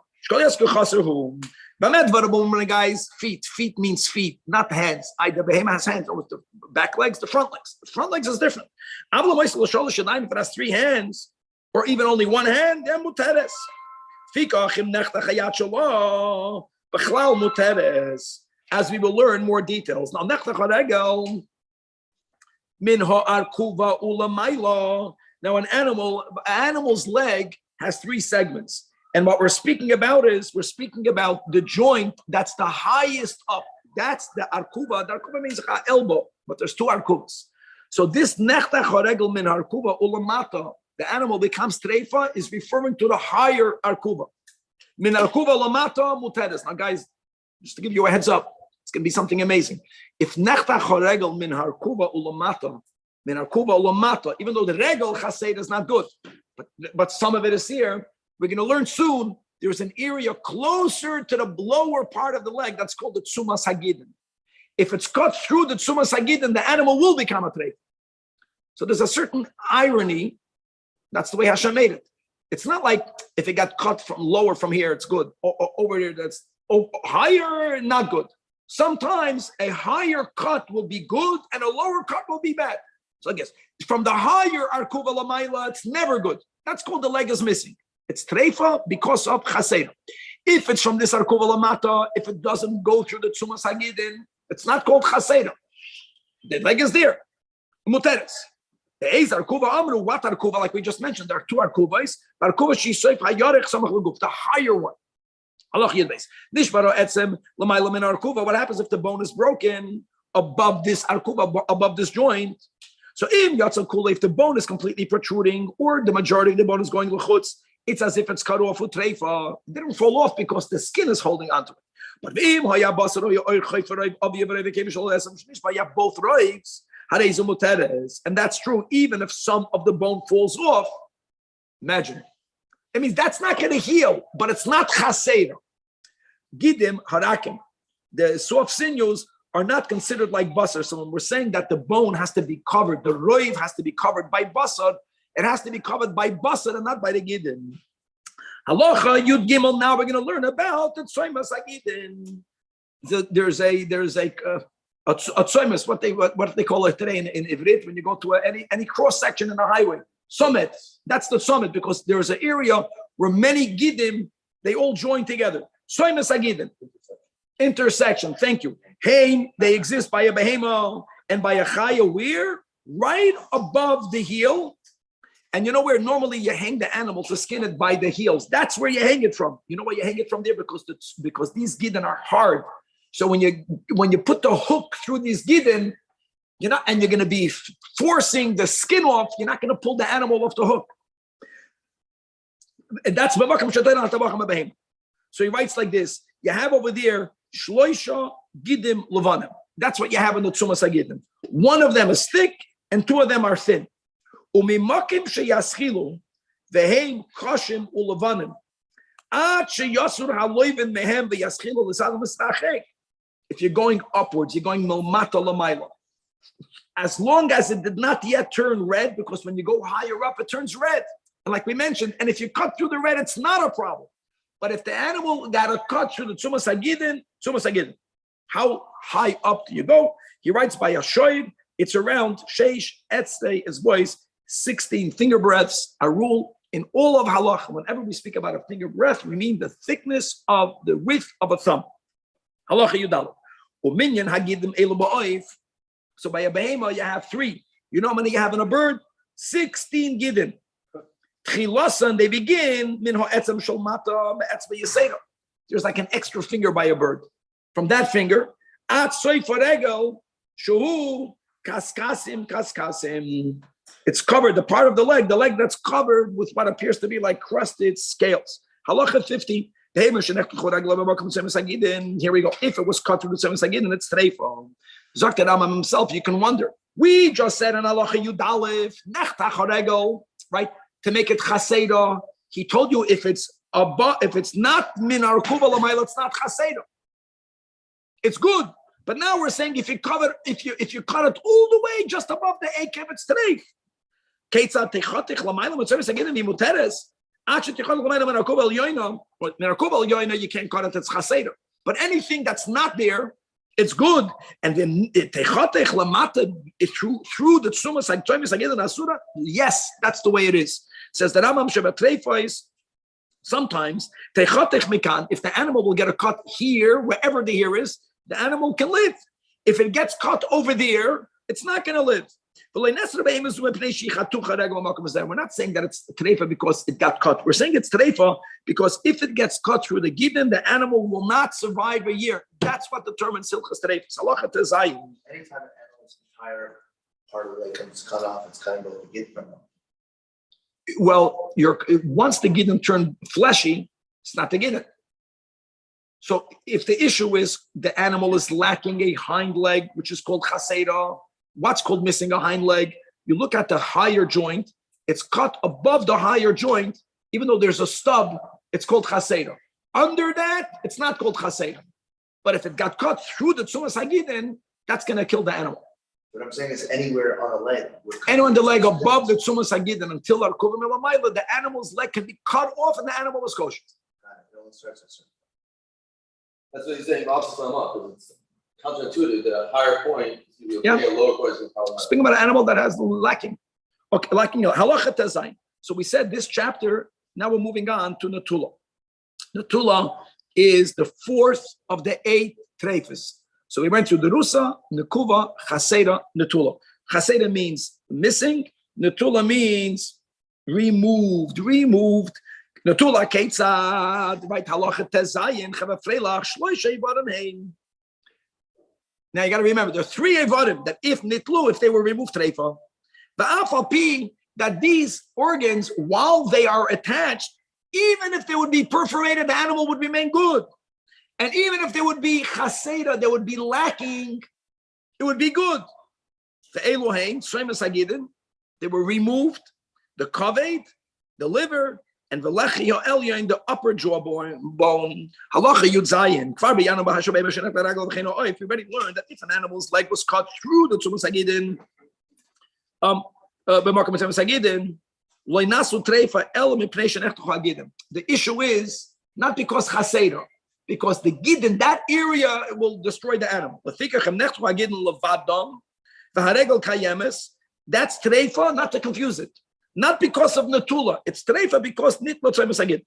S1: Guys, feet means feet, not hands. The behemoth has hands, or the back legs, the front legs. The front legs is different. If it has 3 hands, or even only 1 hand, then muteres. As we will learn more details. Now, now an animal's leg has 3 segments. And what we're speaking about the joint that's the highest up. That's the arkuva. The arkuva means elbow, but there's 2 arkuvas. So this nechtach haregel min arkuva ulamata, the animal becomes treifa, is referring to the higher arkuva. Min arkuva ulamata muteres. Now, guys, just to give you a heads up, it's going to be something amazing. If nechtach haregel min arkuva ulamata, even though the regel chased is not good, but some of it is here. We're going to learn soon. There's an area closer to the lower part of the leg that's called the tzumas hagidin. If it's cut through the tzumas hagidin, the animal will become a treif. So there's a certain irony. That's the way Hashem made it. It's not like if it got cut from lower from here, it's good. Over here, that's higher, not good. Sometimes a higher cut will be good and a lower cut will be bad. So I guess from the higher arkuva lamaila, it's never good. That's called the leg is missing. It's treifa because of chaseda. If it's from this arkuva lamata, if it doesn't go through the tzumas hagidin, it's not called chaseda. The leg is there. Muteres. The eis arkuva amru, what arkuva? Like we just mentioned, there are 2 arkuvas. Arkuva shisoif hayarech samach leguf, the higher one. Allah yidbeis. Nishbaro etzem l'mayla min arkuva. What happens if the bone is broken above this arkuva, above this joint? So if the bone is completely protruding, or the majority of the bone is going lechutz, it's as if it's cut off with treifa. It didn't fall off because the skin is holding onto it. But if both rights, and that's true even if some of the bone falls off. Imagine. It means that's not going to heal, but it's not chaseda. Gidim harakim. The soft sinews are not considered like basar. So when we're saying that the bone has to be covered, the roiv has to be covered by basar, it has to be covered by basar and not by the gidim. Halacha Yud Gimel. Now we're going to learn about the tzoymas hagidin. There's a tzoymas, what they call it today in Ivrit, when you go to any cross section in a highway summit. That's the summit because there's an area where many gidim they all join together. Tzoymas hagidin. Intersection. Thank you. Hey, they exist by a behemoth and by a chaya. Where? Right above the heel. And you know where normally you hang the animal to skin it by the heels? That's where you hang it from. You know why you hang it from there? Because these gidden are hard. So when you put the hook through these gidden, you're going to be forcing the skin off. You're not going to pull the animal off the hook. And that's so he writes like this. You have over there shloisha gidim levanim. That's what you have in the tzumas hagidim. 1 of them is thick and 2 of them are thin. Umimakim sheyaschilu veheim chashim ulevanim ad sheyasur haloivin mehem veyaschilu l'salam v'stachek. If you're going upwards, you're going milmata lamayla. As long as it did not yet turn red, because when you go higher up, it turns red. And like we mentioned, and if you cut through the red, it's not a problem. But if the animal got a cut through the tzumas hagidin, how high up do you go? He writes by a shoyd, it's around sheish etztei is boys 16 finger breadths. A rule in all of halacha. Whenever we speak about a finger breadth, we mean the thickness of the width of a thumb. Halacha yudal. Uminyan hagidim elu ba'oif. So by a behemoth, you have 3. You know how many you have in a bird? 16 gidim. Tchilasan, they begin min ha'etzem shel mata me'etzva yeseda. There's like an extra finger by a bird. From that finger, At soifa regel, shuhu kaskasim. It's covered, the part of the leg that's covered with what appears to be like crusted scales. Halacha 50. Here we go. If it was cut through the seven sagidin, it's treifa. Zok the Rambam himself, you can wonder. We just said in Halacha Yudalef, nechtach haregel, right? To make it chaseda. He told you if it's above, if it's not min arkuva lamayla, it's not chaseda. It's good. But now we're saying if you cut it all the way just above the akev, it's treif. Ketzad techotich lamayla with service again in muteres. You can't cut it, it's chaseda. But anything that's not there, it's good. And then through the tzumas like toimis agid and asura, yes, that's the way it is. It says the Rambam shebatreifos. Sometimes techotich mikan, if the animal will get a cut here, wherever the here is, the animal can live. If it gets cut over there, it's not going to live. We're not saying that it's treifa because it got cut. We're saying it's treifa because if it gets cut through the gidin, the animal will not survive a year. That's what determines silchas treifa. Anytime an
S4: animal's entire part of the leg comes cut off, it's kind of like a gidin.
S1: Well, once the gidin turned fleshy, it's not the gidin. So if the issue is the animal is lacking a hind leg, which is called chaseda, what's called missing a hind leg? You look at the higher joint, it's cut above the higher joint, even though there's a stub, it's called chaseda. Under that, it's not called chaseda. But if it got cut through the tzumas hagidin, that's going to kill the animal.
S4: What I'm saying is anywhere on the leg.
S1: Anywhere on the leg above the tzumas hagidin until arkuvim elamayla, the animal's leg can be cut off and the animal is kosher.
S5: That's what he's saying. Because it's counterintuitive. The higher point, a lower point.
S1: Speaking about an animal that has lacking. Okay, lacking halacha tezayin. So we said this chapter. Now we're moving on to Natula. Natula is the fourth of the 8 treifas. So we went through the Rusa, Nekuva, Chaseda, Natula. Chaseda means missing. Natula means removed. Natula keitzad, right? Halacha tezayin, chava freilach, shloisha yivarim hein. Now you got to remember, there are 3 evarim that if nitlu, if they were removed treifa, the afal that these organs, while they are attached, even if they would be perforated, the animal would remain good. And even if they would be chaseda, they would be lacking, it would be good. The Elohim, Shremas Hagidin, they were removed, the kaved, the liver, and the lechi ha'elya in the upper jawbone. Halacha Yud Zayin. We already learned that if an animal's leg was cut through the tzumas hagidin, the issue is not because chaseda, because the gidin, that area will destroy the animal. That's treifa, not to confuse it. Not because of natula, it's treifa because nitlo treifa sagid.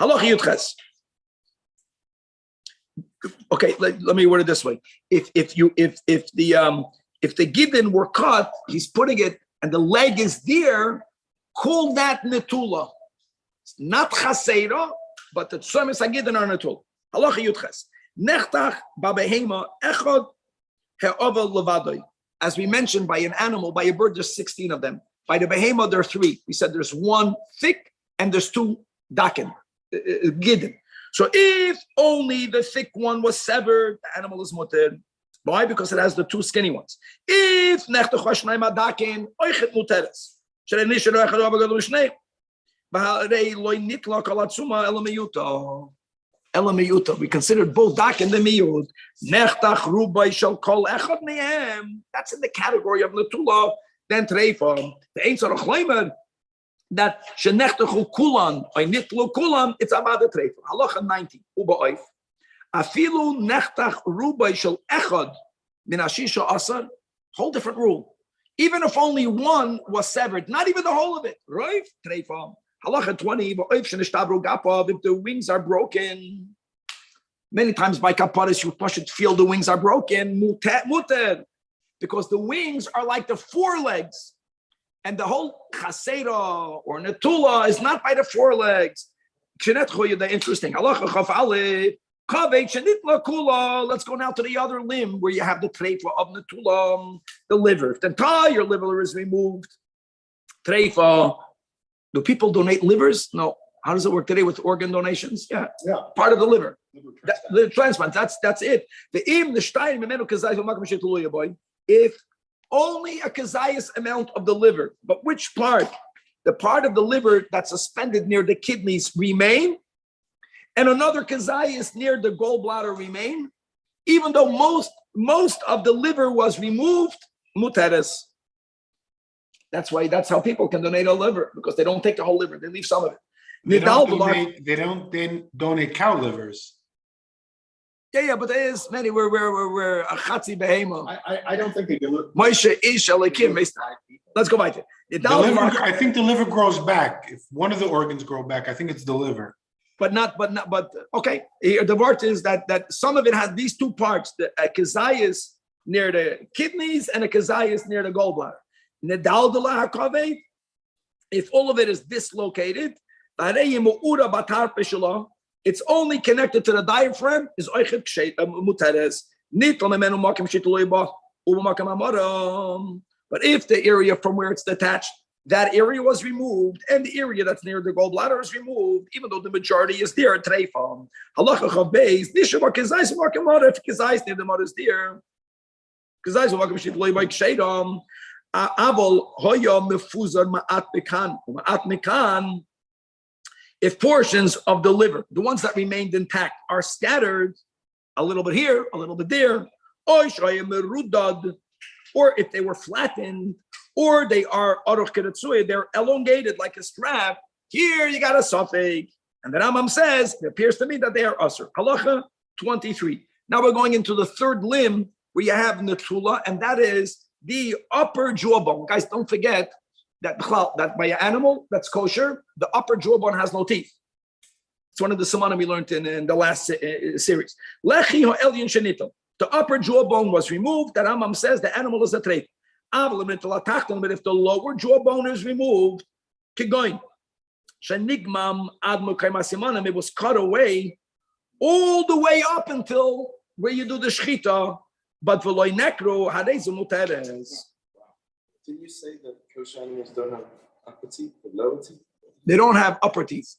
S1: Halacha yudches. Okay, let me word it this way: if the gidin were cut, he's putting it, and the leg is there. Call that natula. It's not chaseda, but the tzomis hagidin are natula. Halacha yudches. Nechtach babehema echad he'ovel levadoi. As we mentioned, by an animal, by a bird, there's 16 of them. By the behemoth, there are 3. We said there's 1 thick and there's 2 dakin, gidden. So if only the thick one was severed, the animal is muter. Why? Because it has the 2 skinny ones. If nechtachashnaim dakin, oichet muteres. Sherenishero echad avagadu shnei. Baharei loy nitlak alatsuma elamiyuta. Elamiyuta. We considered both dak and the miyud. Nechtach rubai shall call echad mehem. That's in the category of netula. Then treifa. The ain't sort of chleimer that shenechtachu kulan or nitlu kulan. It's about the treifa. Halacha 90. Uba oif. Afilu nechtach rubai shall echad min ashisha asar. Whole different rule. Even if only 1 was severed, not even the whole of it. Right? Treifa. Halacha 20, if the wings are broken, many times by kaparis you should feel the wings are broken, muter, because the wings are like the 4 legs, and the whole chaseda or netula is not by the 4 legs. Interesting. Halacha chaf alef Let's go now to the other limb where you have the treifa of netula, the liver. If the entire liver is removed, treifa. Do people donate livers? No. How does it work today with organ donations? Yeah. Part of the liver. The transplant. That's it. If only a kazayas amount of the liver, but which part? The part of the liver that's suspended near the kidneys remain, and another kazayas near the gallbladder remain, even though most of the liver was removed, muteres. That's how people can donate a liver, because they don't take the whole liver, they leave some of it.
S3: They don't donate cow livers.
S1: Yeah, but there is many where a chatzi behema.
S4: I don't think they do it.
S1: Moshe ish alekim. Let's go back to it.
S3: I think the liver grows back. If one of the organs grow back, I think it's the liver.
S1: But okay. The word is that some of it has these two parts: a kazayas near the kidneys and a kazayas near the gallbladder. If all of it is dislocated, it's only connected to the diaphragm. Is but if the area from where it's detached, that area was removed, and the area that's near the gallbladder is removed, even though the majority is there, treifam. Halacha chav nishma kazayis makamara. If kazayis near the mother is there, kazayis makamara shitloy by ksheidam. Avol hoya mefuzar ma'at mekan. If portions of the liver, the ones that remained intact, are scattered, a little bit here, a little bit there, or if they were flattened, or they are they're elongated like a strap, here you got a suffix. And the Rambam says, it appears to me that they are usher. Halacha 23. Now we're going into the third limb where you have netula, and that is the upper jawbone. Guys, don't forget that by an animal that's kosher, the upper jawbone has no teeth. It's one of the samanim we learned in the last series. Lechi ha'elyon shenito. The upper jawbone was removed. That Rambam says the animal is a treif. But if the lower jawbone is removed, kigoin shenigmam ad mukayim, it was cut away all the way up until where you do the shchita. But v'loy nekro harezu muteres.
S2: Did you say that kosher animals don't have upper teeth, but lower teeth?
S1: They don't have upper teeth.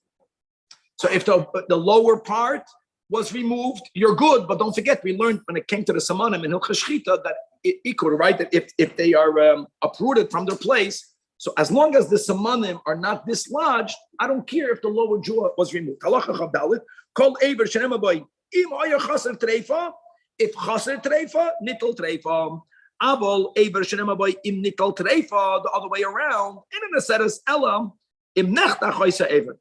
S1: So if the lower part was removed, you're good. But don't forget, we learned when it came to the samanim in Hilchos Shchita that equal, right? That if they are uprooted from their place, so as long as the samanim are not dislodged, I don't care if the lower jaw was removed. Halacha chav dalet kol eiver shenem abai im haya chaser treifa. If chaser treifa, nittel treifa. Avol eiver shenem abai im nittel treifa. The other way around. In a seres elam im nechta chaysa eiver.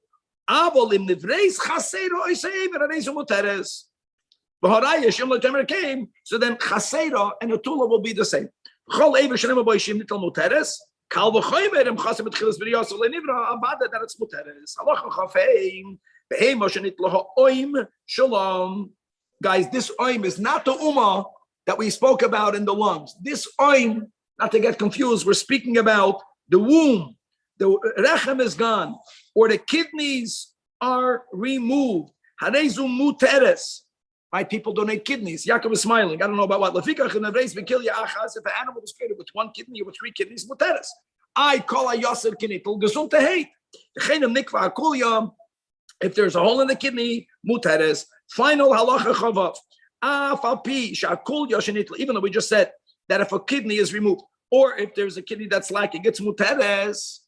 S1: Avol im nivreis chasero chaysa eiver areizu muteres. Came, so then chasera and a tula will be the same. Chol eiver shenem abai shim nittel muteres. Kal v'choymer im chaser b'tchilas b'riyos v'lenivra abada that it's muteres. Halacha chafeim behema shenitlo ha'oim shalom. Guys, this oim is not the umah that we spoke about in the lungs. This oim, not to get confused, we're speaking about the womb. The rechem is gone, or the kidneys are removed. Harezu muteres. Right? People donate kidneys. Yaakov is smiling. I don't know about what. If an animal was created with one kidney or with three kidneys, muteres. I call a yaser kinitel gesund to hate. If there's a hole in the kidney, muteres. Final halacha chavav. Even though we just said that if a kidney is removed, or if there's a kidney that's lacking, it's muteres.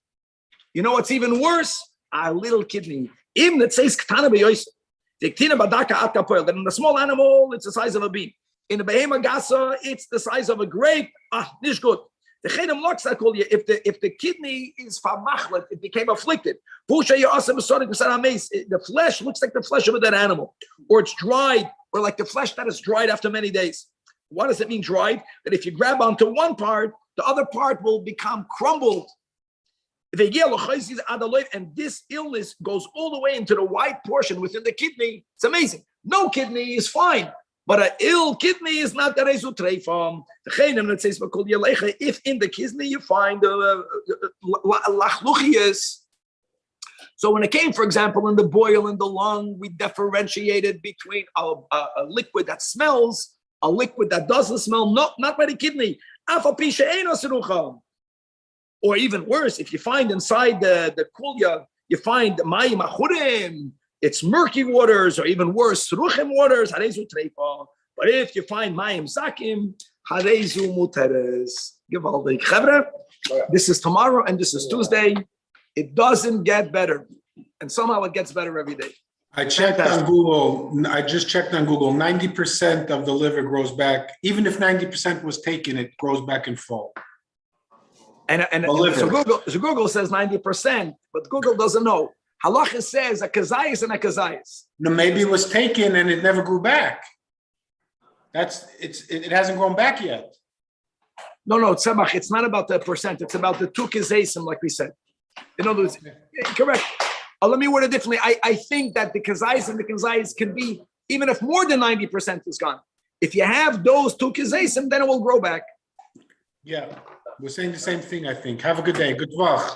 S1: You know what's even worse? A little kidney. Even that says ktana b'yoyse. Then in the small animal, it's the size of a bean. In the behema gasa, it's the size of a grape. This good. If the kidney is famachlet, it became afflicted. The flesh looks like the flesh of a dead animal, or it's dried, or like the flesh that is dried after many days. What does it mean dried? That if you grab onto one part, the other part will become crumbled. And this illness goes all the way into the white portion within the kidney. It's amazing. No kidney is fine, but an ill kidney is not the rezu treifam. If in the kidney you find lachluchias, So when it came, for example, in the boil in the lung, we differentiated between a liquid that smells, a liquid that doesn't smell, not by the kidney. Or even worse, if you find inside the kulya, you find mayim achurim, it's murky waters, or even worse, ruchim waters, harezu treifa. But if you find mayim zakim, harezu muteres. Give all the chevra. This is tomorrow and this is Tuesday. It doesn't get better. And somehow it gets better every day.
S3: I checked on Google. I just checked on Google. 90% of the liver grows back. Even if 90% was taken, it grows back in full.
S1: And so Google says 90%, but Google doesn't know. Halacha says a kazayis and a kazayis.
S3: No, maybe it was taken and it never grew back. It hasn't grown back yet.
S1: No, Tzemach, it's not about the percent. It's about the two kazaysim, like we said. In other words, correct. Let me word it differently. I think that the kazayis and the kazayis can be, even if more than 90% is gone. If you have those two kazaysim, then it will grow back.
S3: Yeah, we're saying the same thing, I think. Have a good day. Good vach.